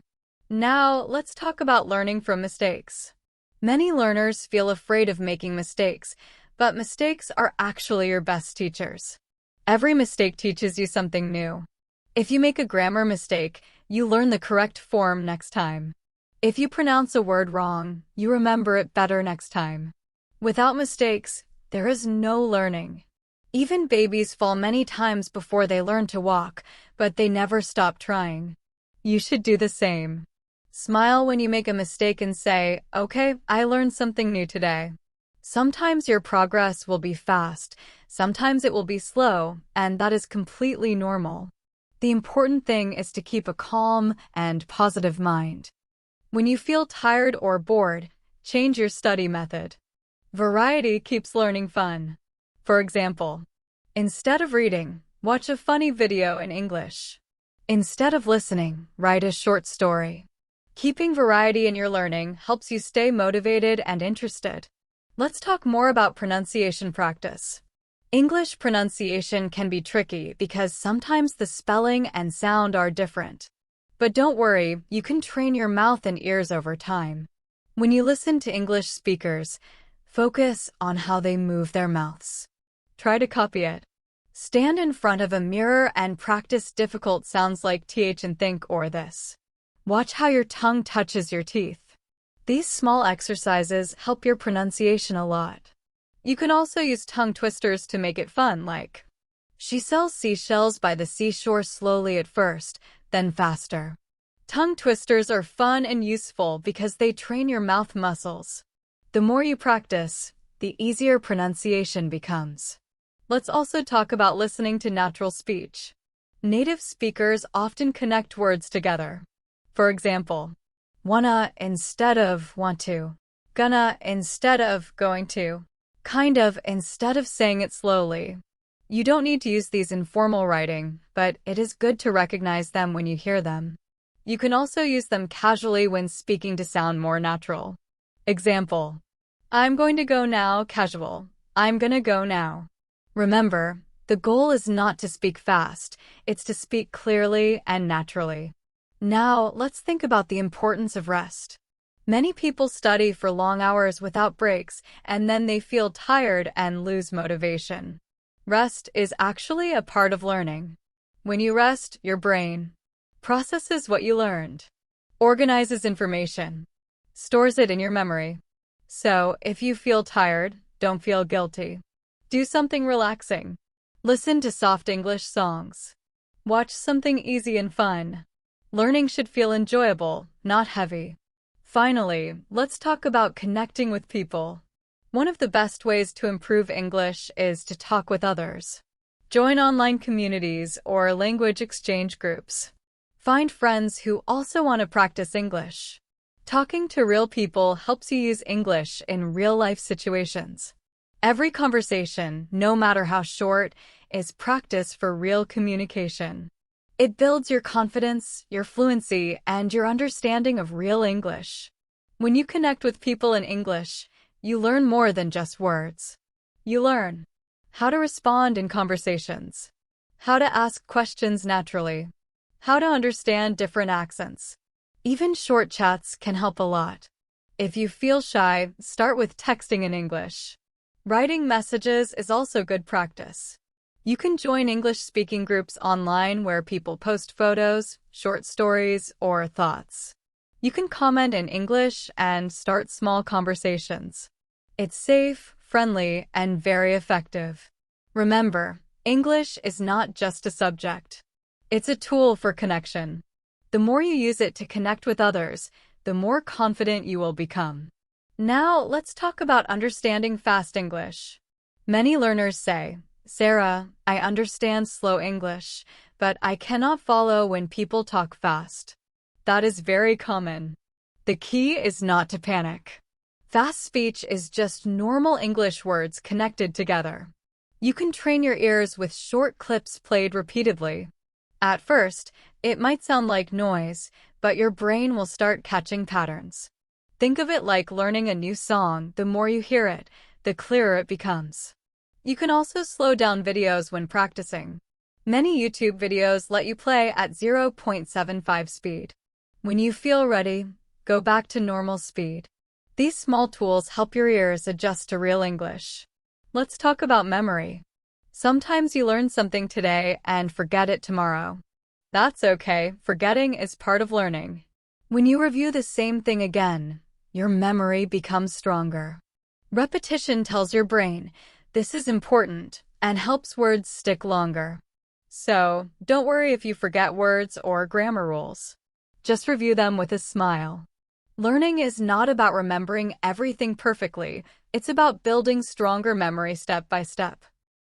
Now, let's talk about learning from mistakes. Many learners feel afraid of making mistakes, but mistakes are actually your best teachers. Every mistake teaches you something new. If you make a grammar mistake, you learn the correct form next time. If you pronounce a word wrong, you remember it better next time. Without mistakes, there is no learning. Even babies fall many times before they learn to walk, but they never stop trying. You should do the same. Smile when you make a mistake and say, "Okay, I learned something new today." Sometimes your progress will be fast, sometimes it will be slow, and that is completely normal. The important thing is to keep a calm and positive mind. When you feel tired or bored, change your study method. Variety keeps learning fun. For example, instead of reading, watch a funny video in English. Instead of listening, write a short story. Keeping variety in your learning helps you stay motivated and interested. Let's talk more about pronunciation practice. English pronunciation can be tricky because sometimes the spelling and sound are different. But don't worry, you can train your mouth and ears over time. When you listen to English speakers, focus on how they move their mouths. Try to copy it. Stand in front of a mirror and practice difficult sounds like th and think or this. Watch how your tongue touches your teeth. These small exercises help your pronunciation a lot. You can also use tongue twisters to make it fun, like, "She sells seashells by the seashore slowly at first, then faster." Tongue twisters are fun and useful because they train your mouth muscles. The more you practice, the easier pronunciation becomes. Let's also talk about listening to natural speech. Native speakers often connect words together. For example, wanna instead of want to, gonna instead of going to, kind of instead of saying it slowly. You don't need to use these in formal writing, but it is good to recognize them when you hear them. You can also use them casually when speaking to sound more natural. Example, I'm going to go now, casual. I'm gonna go now. Remember, the goal is not to speak fast, it's to speak clearly and naturally. Now, let's think about the importance of rest. Many people study for long hours without breaks, and then they feel tired and lose motivation. Rest is actually a part of learning. When you rest, your brain processes what you learned, organizes information, stores it in your memory. So, if you feel tired, don't feel guilty. Do something relaxing. Listen to soft English songs. Watch something easy and fun. Learning should feel enjoyable, not heavy. Finally, let's talk about connecting with people. One of the best ways to improve English is to talk with others. Join online communities or language exchange groups. Find friends who also want to practice English. Talking to real people helps you use English in real-life situations. Every conversation, no matter how short, is practice for real communication. It builds your confidence, your fluency, and your understanding of real English. When you connect with people in English, you learn more than just words. You learn how to respond in conversations, how to ask questions naturally, how to understand different accents. Even short chats can help a lot. If you feel shy, start with texting in English. Writing messages is also good practice. You can join English-speaking groups online where people post photos, short stories, or thoughts. You can comment in English and start small conversations. It's safe, friendly, and very effective. Remember, English is not just a subject. It's a tool for connection. The more you use it to connect with others, the more confident you will become. Now, let's talk about understanding fast English. Many learners say, Sarah, I understand slow English, but I cannot follow when people talk fast. That is very common. The key is not to panic. Fast speech is just normal English words connected together. You can train your ears with short clips played repeatedly. At first, it might sound like noise, but your brain will start catching patterns. Think of it like learning a new song. The more you hear it, the clearer it becomes. You can also slow down videos when practicing. Many YouTube videos let you play at 0.75 speed. When you feel ready, go back to normal speed. These small tools help your ears adjust to real English. Let's talk about memory. Sometimes you learn something today and forget it tomorrow. That's okay, forgetting is part of learning. When you review the same thing again, your memory becomes stronger. Repetition tells your brain, this is important, and helps words stick longer. So, don't worry if you forget words or grammar rules. Just review them with a smile. Learning is not about remembering everything perfectly, it's about building stronger memory step by step.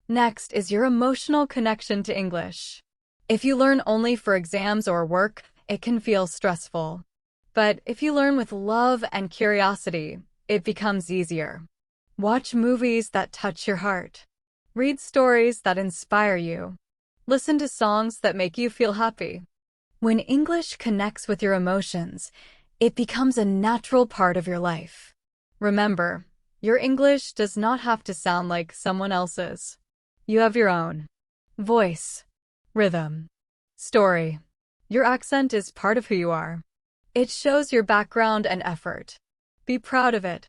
Next is your emotional connection to English. If you learn only for exams or work, it can feel stressful. But if you learn with love and curiosity, it becomes easier. Watch movies that touch your heart. Read stories that inspire you. Listen to songs that make you feel happy. When English connects with your emotions, it becomes a natural part of your life. Remember, your English does not have to sound like someone else's. You have your own voice, rhythm, story. Your accent is part of who you are. It shows your background and effort. Be proud of it.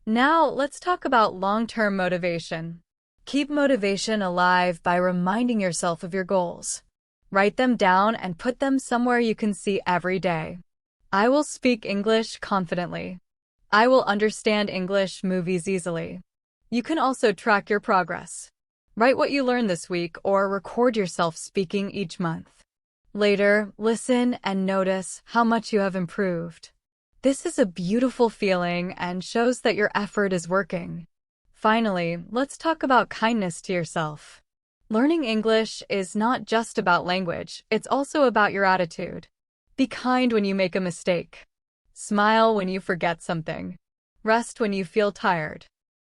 Now, let's talk about long-term motivation. Keep motivation alive by reminding yourself of your goals. Write them down and put them somewhere you can see every day. I will speak English confidently. I will understand English movies easily. You can also track your progress. Write what you learned this week or record yourself speaking each month. Later, listen and notice how much you have improved. This is a beautiful feeling and shows that your effort is working. Finally, let's talk about kindness to yourself. Learning English is not just about language, it's also about your attitude. Be kind when you make a mistake. Smile when you forget something. Rest when you feel tired.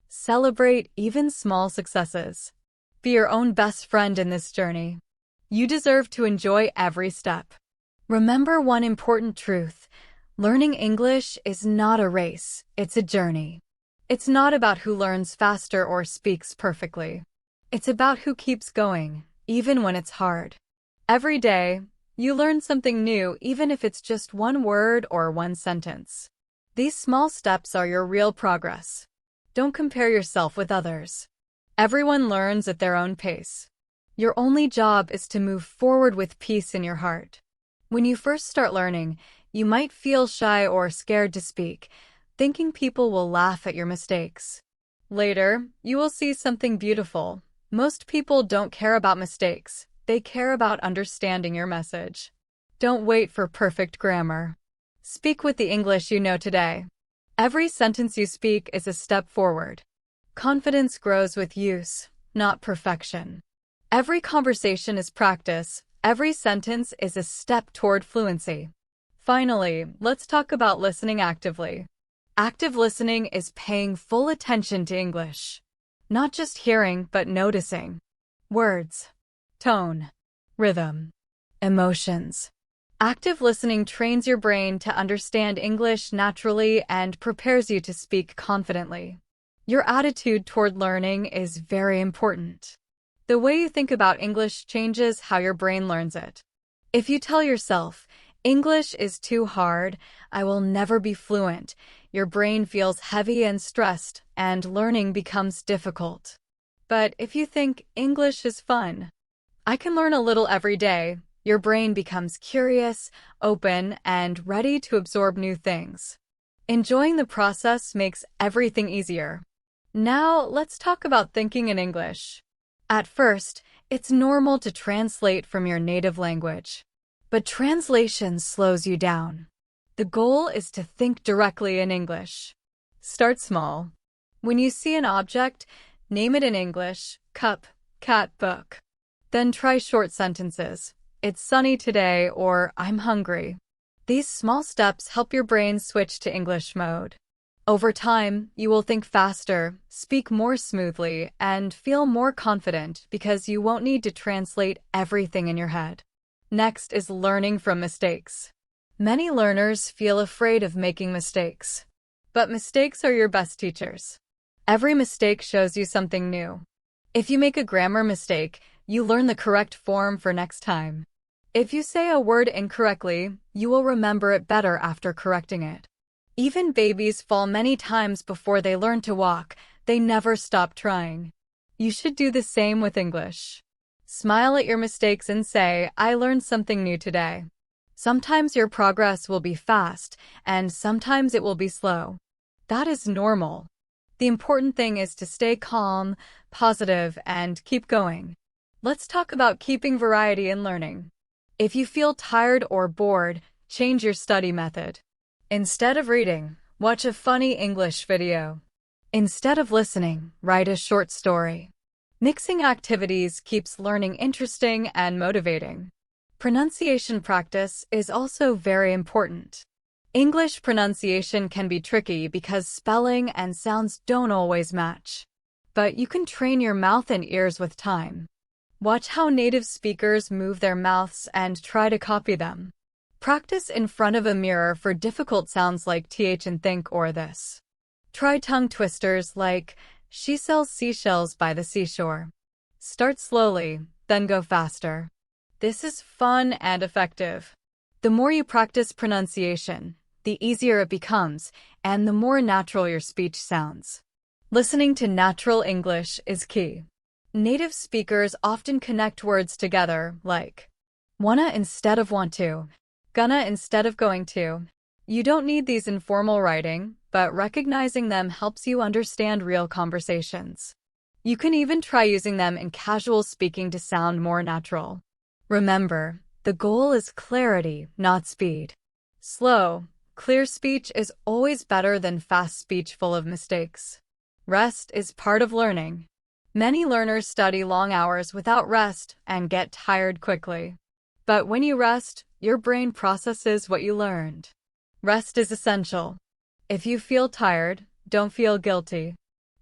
Celebrate even small successes. Be your own best friend in this journey. You deserve to enjoy every step. Remember one important truth. Learning English is not a race, it's a journey. It's not about who learns faster or speaks perfectly. It's about who keeps going, even when it's hard. Every day, you learn something new, even if it's just one word or one sentence. These small steps are your real progress. Don't compare yourself with others. Everyone learns at their own pace. Your only job is to move forward with peace in your heart. When you first start learning, you might feel shy or scared to speak, thinking people will laugh at your mistakes. Later, you will see something beautiful. Most people don't care about mistakes. They care about understanding your message. Don't wait for perfect grammar. Speak with the English you know today. Every sentence you speak is a step forward. Confidence grows with use, not perfection. Every conversation is practice. Every sentence is a step toward fluency. Finally, let's talk about listening actively. Active listening is paying full attention to English. Not just hearing, but noticing. Words, tone, rhythm, emotions. Active listening trains your brain to understand English naturally and prepares you to speak confidently. Your attitude toward learning is very important. The way you think about English changes how your brain learns it. If you tell yourself, English is too hard, I will never be fluent, your brain feels heavy and stressed, and learning becomes difficult. But if you think English is fun, I can learn a little every day, your brain becomes curious, open, and ready to absorb new things. Enjoying the process makes everything easier. Now, let's talk about thinking in English. At first, it's normal to translate from your native language. But translation slows you down. The goal is to think directly in English. Start small. When you see an object, name it in English: cup, cat book. Then try short sentences. It's sunny today, or I'm hungry. These small steps help your brain switch to English mode. Over time, you will think faster, speak more smoothly, and feel more confident because you won't need to translate everything in your head. Next is learning from mistakes. Many learners feel afraid of making mistakes. But mistakes are your best teachers. Every mistake shows you something new. If you make a grammar mistake, you learn the correct form for next time. If you say a word incorrectly, you will remember it better after correcting it. Even babies fall many times before they learn to walk. They never stop trying. You should do the same with English. Smile at your mistakes and say, I learned something new today. Sometimes your progress will be fast, and sometimes it will be slow. That is normal. The important thing is to stay calm, positive, and keep going. Let's talk about keeping variety in learning. If you feel tired or bored, change your study method. Instead of reading, watch a funny English video. Instead of listening, write a short story. Mixing activities keeps learning interesting and motivating. Pronunciation practice is also very important. English pronunciation can be tricky because spelling and sounds don't always match. But you can train your mouth and ears with time. Watch how native speakers move their mouths and try to copy them. Practice in front of a mirror for difficult sounds like th and think or this. Try tongue twisters like, she sells seashells by the seashore. Start slowly, then go faster. This is fun and effective. The more you practice pronunciation, the easier it becomes, and the more natural your speech sounds. Listening to natural English is key. Native speakers often connect words together, like wanna instead of want to, gonna instead of going to. You don't need these in formal writing, but recognizing them helps you understand real conversations. You can even try using them in casual speaking to sound more natural. Remember, the goal is clarity, not speed. Slow, clear speech is always better than fast speech full of mistakes. Rest is part of learning. Many learners study long hours without rest and get tired quickly. But when you rest, your brain processes what you learned. Rest is essential. If you feel tired, don't feel guilty.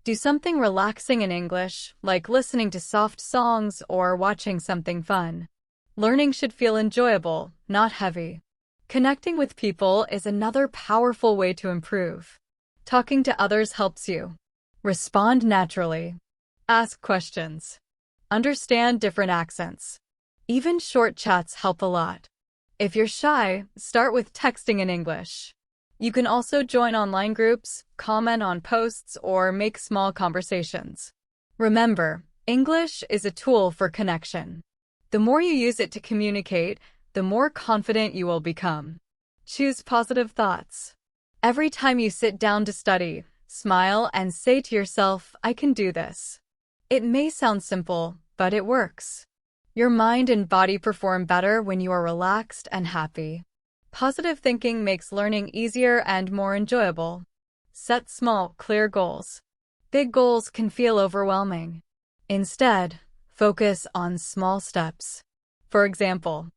Do something relaxing in English, like listening to soft songs or watching something fun. Learning should feel enjoyable, not heavy. Connecting with people is another powerful way to improve. Talking to others helps you. Respond naturally. Ask questions. Understand different accents. Even short chats help a lot. If you're shy, start with texting in English. You can also join online groups, comment on posts, or make small conversations. Remember, English is a tool for connection. The more you use it to communicate, the more confident you will become. Choose positive thoughts. Every time you sit down to study, smile and say to yourself, I can do this. It may sound simple, but it works. Your mind and body perform better when you are relaxed and happy. Positive thinking makes learning easier and more enjoyable. Set small, clear goals. Big goals can feel overwhelming. Instead, focus on small steps. For example,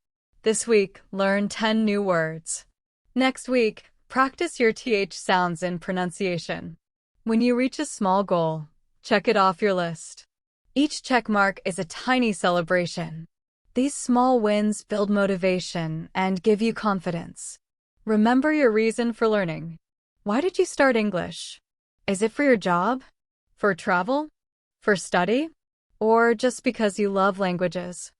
this week, learn 10 new words. Next week, practice your th sounds in pronunciation. When you reach a small goal, check it off your list. Each check mark is a tiny celebration. These small wins build motivation and give you confidence. Remember your reason for learning. Why did you start English? Is it for your job? For travel? For study? Or just because you love languages?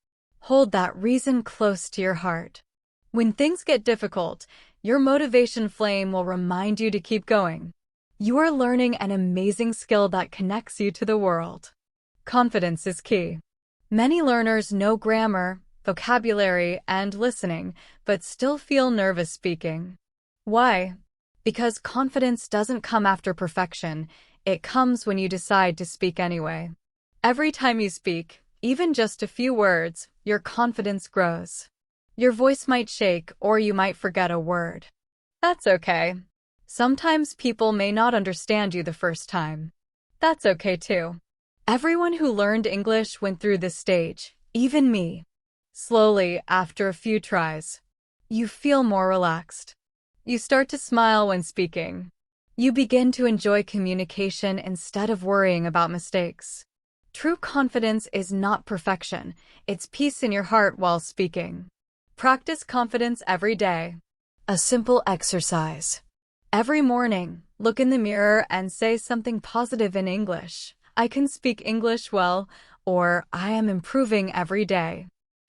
Hold that reason close to your heart. When things get difficult, your motivation flame will remind you to keep going. You are learning an amazing skill that connects you to the world. Confidence is key. Many learners know grammar, vocabulary, and listening, but still feel nervous speaking. Why? Because confidence doesn't come after perfection, it comes when you decide to speak anyway. Every time you speak, even just a few words, your confidence grows. Your voice might shake or you might forget a word. That's okay. Sometimes people may not understand you the first time. That's okay too. Everyone who learned English went through this stage, even me. Slowly, after a few tries, you feel more relaxed. You start to smile when speaking. You begin to enjoy communication instead of worrying about mistakes. True confidence is not perfection, it's peace in your heart while speaking. Practice confidence every day. A simple exercise. Every morning, look in the mirror and say something positive in English. I can speak English well, or I am improving every day.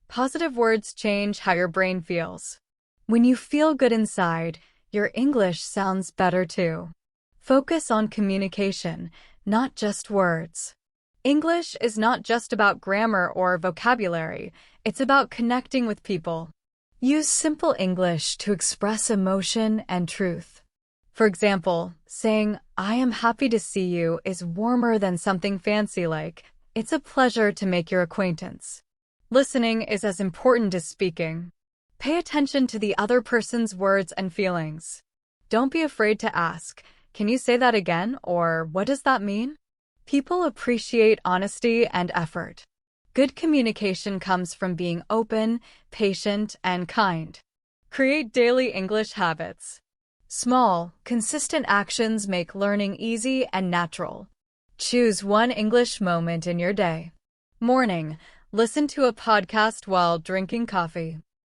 Positive words change how your brain feels. When you feel good inside, your English sounds better too. Focus on communication, not just words. English is not just about grammar or vocabulary, it's about connecting with people. Use simple English to express emotion and truth. For example, saying, "I am happy to see you" is warmer than something fancy like, "It's a pleasure to make your acquaintance." Listening is as important as speaking. Pay attention to the other person's words and feelings. Don't be afraid to ask, "Can you say that again?" or "What does that mean?" People appreciate honesty and effort. Good communication comes from being open, patient, and kind. Create daily English habits. Small, consistent actions make learning easy and natural. Choose one English moment in your day. Morning, listen to a podcast while drinking coffee.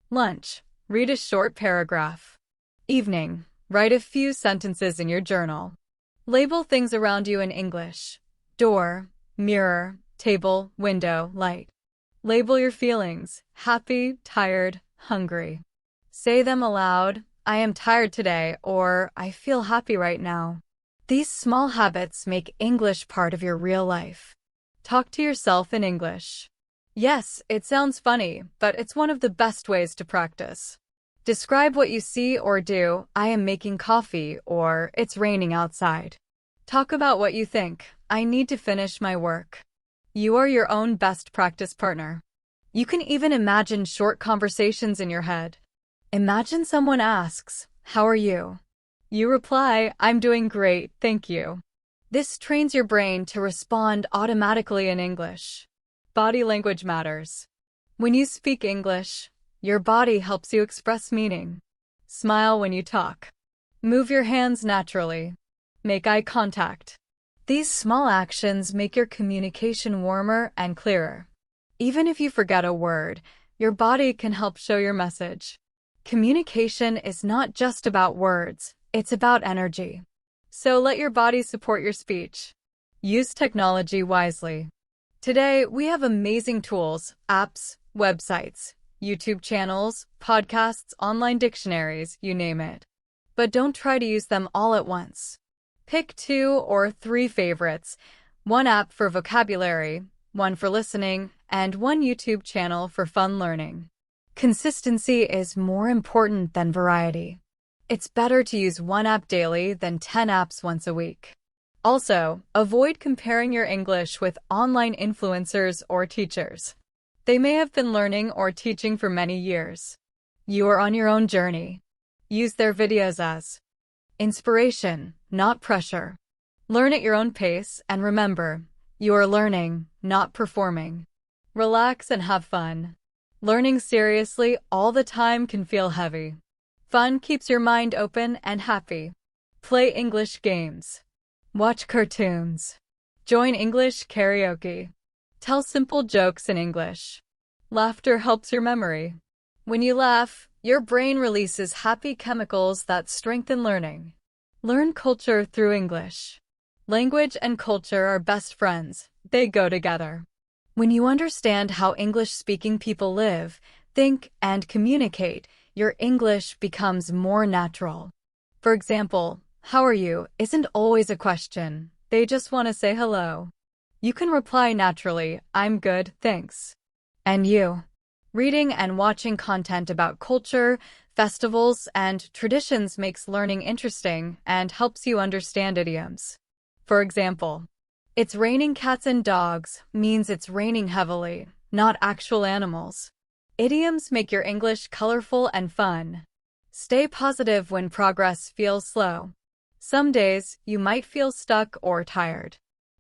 Lunch, read a short paragraph. Evening, write a few sentences in your journal. Label things around you in English. Door, mirror, table, window, light. Label your feelings: happy, tired, hungry. Say them aloud: "I am tired today," or "I feel happy right now." These small habits make English part of your real life. Talk to yourself in English. Yes, it sounds funny, but it's one of the best ways to practice. Describe what you see or do: "I am making coffee," or "It's raining outside." Talk about what you think: "I need to finish my work." You are your own best practice partner. You can even imagine short conversations in your head. Imagine someone asks, "How are you?" You reply, "I'm doing great, thank you." This trains your brain to respond automatically in English. Body language matters. When you speak English, your body helps you express meaning. Smile when you talk. Move your hands naturally. Make eye contact. These small actions make your communication warmer and clearer. Even if you forget a word, your body can help show your message. Communication is not just about words, it's about energy. So let your body support your speech. Use technology wisely. Today, we have amazing tools, apps, websites, YouTube channels, podcasts, online dictionaries, you name it. But don't try to use them all at once. Pick 2 or 3 favorites, one app for vocabulary, one for listening, and one YouTube channel for fun learning. Consistency is more important than variety. It's better to use one app daily than 10 apps once a week. Also, avoid comparing your English with online influencers or teachers. They may have been learning or teaching for many years. You are on your own journey. Use their videos as inspiration, not pressure. Learn at your own pace, and remember, you are learning, not performing. Relax and have fun. Learning seriously all the time can feel heavy. Fun keeps your mind open and happy. Play English games. Watch cartoons. Join English karaoke. Tell simple jokes in English. Laughter helps your memory. When you laugh, your brain releases happy chemicals that strengthen learning. Learn culture through English. Language and culture are best friends. They go together. When you understand how English-speaking people live, think, and communicate, your English becomes more natural. For example, "How are you?" isn't always a question. They just want to say hello. You can reply naturally, "I'm good, thanks." And you? Reading and watching content about culture, festivals, and traditions makes learning interesting and helps you understand idioms. For example, "It's raining cats and dogs" means it's raining heavily, not actual animals. Idioms make your English colorful and fun. Stay positive when progress feels slow. Some days, you might feel stuck or tired.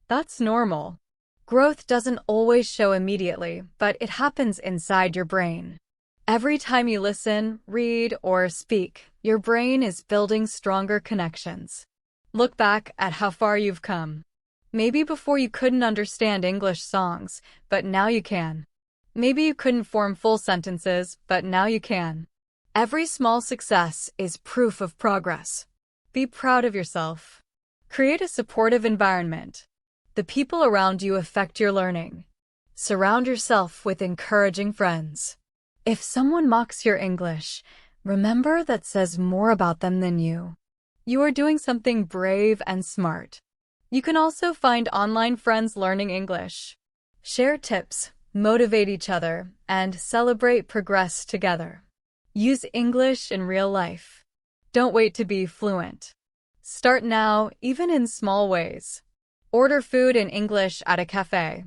That's normal. Growth doesn't always show immediately, but it happens inside your brain. Every time you listen, read, or speak, your brain is building stronger connections. Look back at how far you've come. Maybe before you couldn't understand English songs, but now you can. Maybe you couldn't form full sentences, but now you can. Every small success is proof of progress. Be proud of yourself. Create a supportive environment. The people around you affect your learning. Surround yourself with encouraging friends. If someone mocks your English, remember that says more about them than you. You are doing something brave and smart. You can also find online friends learning English. Share tips, motivate each other, and celebrate progress together. Use English in real life. Don't wait to be fluent. Start now, even in small ways. Order food in English at a cafe.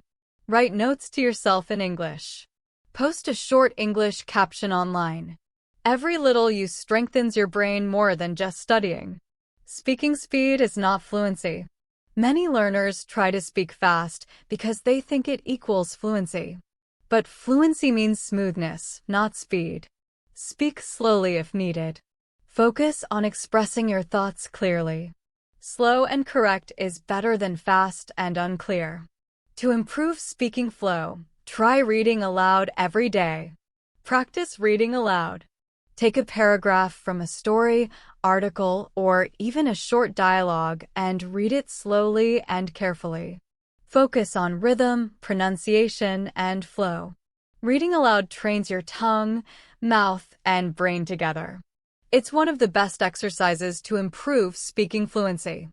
Write notes to yourself in English. Post a short English caption online. Every little use strengthens your brain more than just studying. Speaking speed is not fluency. Many learners try to speak fast because they think it equals fluency. But fluency means smoothness, not speed. Speak slowly if needed. Focus on expressing your thoughts clearly. Slow and correct is better than fast and unclear. To improve speaking flow, try reading aloud every day. Practice reading aloud. Take a paragraph from a story, article, or even a short dialogue and read it slowly and carefully. Focus on rhythm, pronunciation, and flow. Reading aloud trains your tongue, mouth, and brain together. It's one of the best exercises to improve speaking fluency.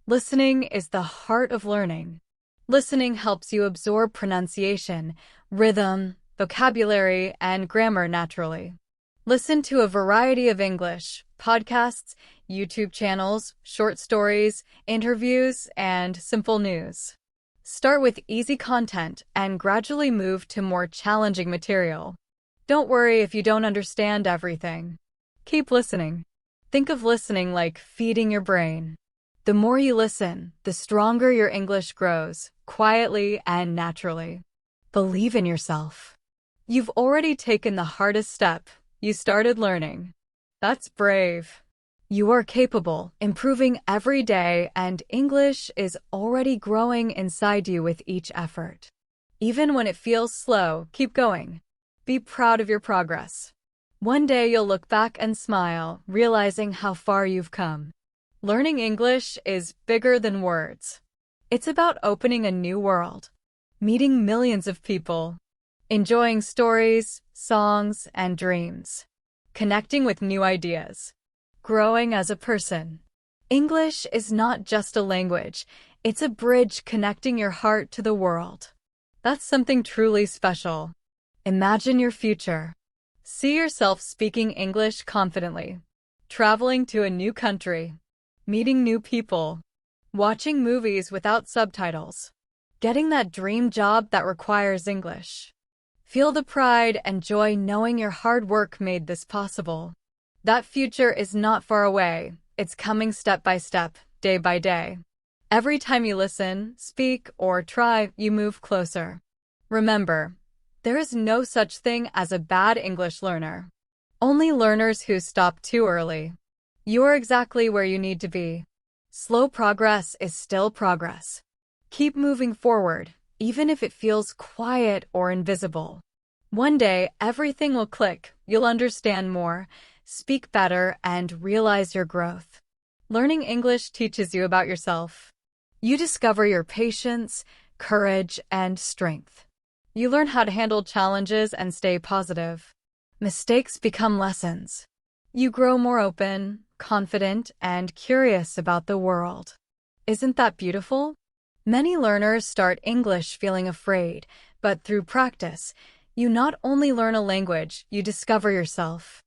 Listening is the heart of learning. Listening helps you absorb pronunciation, rhythm, vocabulary, and grammar naturally. Listen to a variety of English podcasts, YouTube channels, short stories, interviews, and simple news. Start with easy content and gradually move to more challenging material. Don't worry if you don't understand everything. Keep listening. Think of listening like feeding your brain. The more you listen, the stronger your English grows, quietly and naturally. Believe in yourself. You've already taken the hardest step. You started learning. That's brave. You are capable, improving every day, and English is already growing inside you with each effort. Even when it feels slow, keep going. Be proud of your progress. One day you'll look back and smile, realizing how far you've come. Learning English is bigger than words. It's about opening a new world, meeting millions of people, enjoying stories, songs, and dreams, connecting with new ideas, growing as a person. English is not just a language, it's a bridge connecting your heart to the world. That's something truly special. Imagine your future. See yourself speaking English confidently, traveling to a new country, meeting new people, watching movies without subtitles, getting that dream job that requires English. Feel the pride and joy knowing your hard work made this possible. That future is not far away. It's coming step by step, day by day. Every time you listen, speak, or try, you move closer. Remember, there is no such thing as a bad English learner. Only learners who stop too early. You are exactly where you need to be. Slow progress is still progress. Keep moving forward, even if it feels quiet or invisible. One day, everything will click, you'll understand more, speak better, and realize your growth. Learning English teaches you about yourself. You discover your patience, courage, and strength. You learn how to handle challenges and stay positive. Mistakes become lessons. You grow more open, confident, and curious about the world. Isn't that beautiful? Many learners start English feeling afraid, but through practice, you not only learn a language, you discover yourself.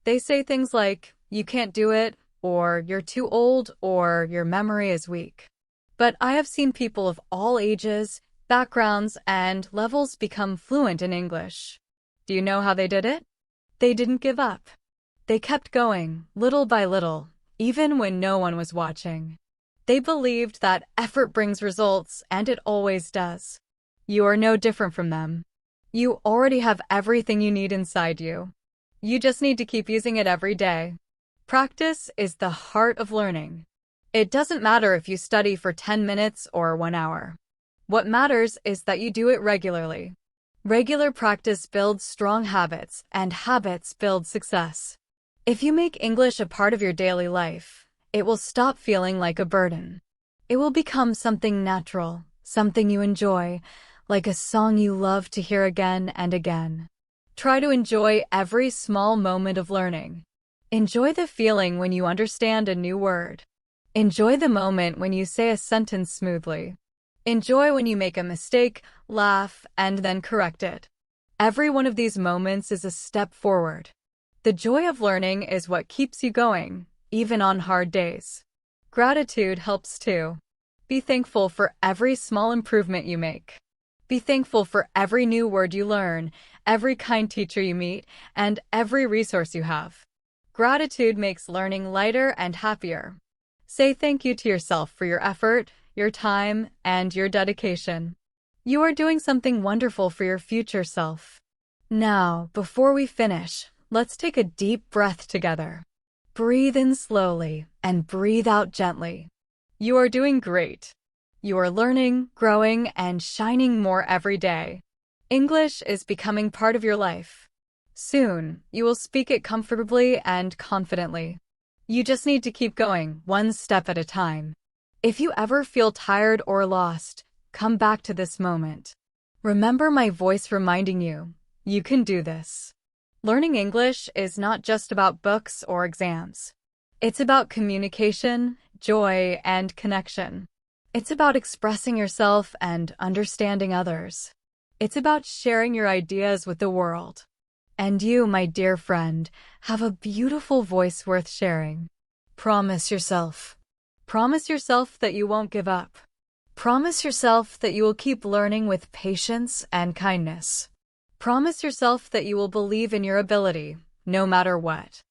They say things like, you can't do it, or you're too old, or your memory is weak. But I have seen people of all ages, backgrounds, and levels become fluent in English. Do you know how they did it? They didn't give up. They kept going, little by little, even when no one was watching. They believed that effort brings results, and it always does. You are no different from them. You already have everything you need inside you. You just need to keep using it every day. Practice is the heart of learning. It doesn't matter if you study for 10 minutes or 1 hour. What matters is that you do it regularly. Regular practice builds strong habits, and habits build success. If you make English a part of your daily life, it will stop feeling like a burden. It will become something natural, something you enjoy, like a song you love to hear again and again. Try to enjoy every small moment of learning. Enjoy the feeling when you understand a new word. Enjoy the moment when you say a sentence smoothly. Enjoy when you make a mistake, laugh, and then correct it. Every one of these moments is a step forward. The joy of learning is what keeps you going, even on hard days. Gratitude helps too. Be thankful for every small improvement you make. Be thankful for every new word you learn, every kind teacher you meet, and every resource you have. Gratitude makes learning lighter and happier. Say thank you to yourself for your effort, your time, and your dedication. You are doing something wonderful for your future self. Now, before we finish, let's take a deep breath together. Breathe in slowly and breathe out gently. You are doing great. You are learning, growing, and shining more every day. English is becoming part of your life. Soon, you will speak it comfortably and confidently. You just need to keep going, one step at a time. If you ever feel tired or lost, come back to this moment. Remember my voice reminding you, you can do this. Learning English is not just about books or exams. It's about communication, joy, and connection. It's about expressing yourself and understanding others. It's about sharing your ideas with the world. And you, my dear friend, have a beautiful voice worth sharing. Promise yourself. Promise yourself that you won't give up. Promise yourself that you will keep learning with patience and kindness. Promise yourself that you will believe in your ability, no matter what.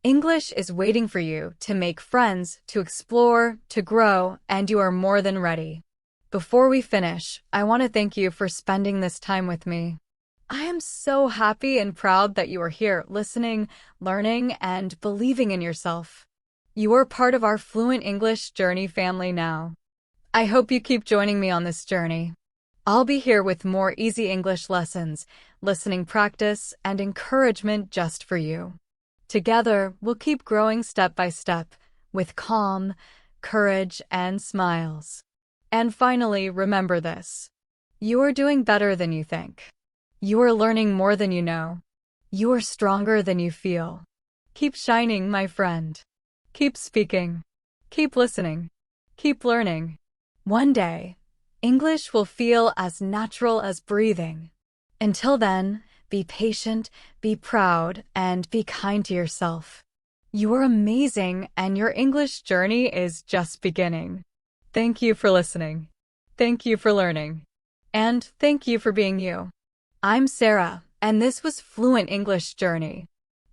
English is waiting for you to make friends, to explore, to grow, and you are more than ready. Before we finish, I want to thank you for spending this time with me. I am so happy and proud that you are here listening, learning, and believing in yourself. You are part of our Fluent English Journey family now. I hope you keep joining me on this journey. I'll be here with more easy English lessons, listening practice, and encouragement just for you. Together, we'll keep growing step by step, with calm, courage, and smiles. And finally, remember this. You are doing better than you think. You are learning more than you know. You are stronger than you feel. Keep shining, my friend. Keep speaking. Keep listening. Keep learning. One day, English will feel as natural as breathing. Until then, be patient, be proud, and be kind to yourself. You are amazing, and your English journey is just beginning. Thank you for listening. Thank you for learning. And thank you for being you. I'm Sarah, and this was Fluent English Journey.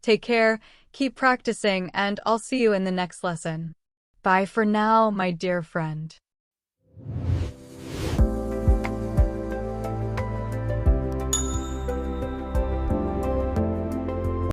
Take care, keep practicing, and I'll see you in the next lesson. Bye for now, my dear friend.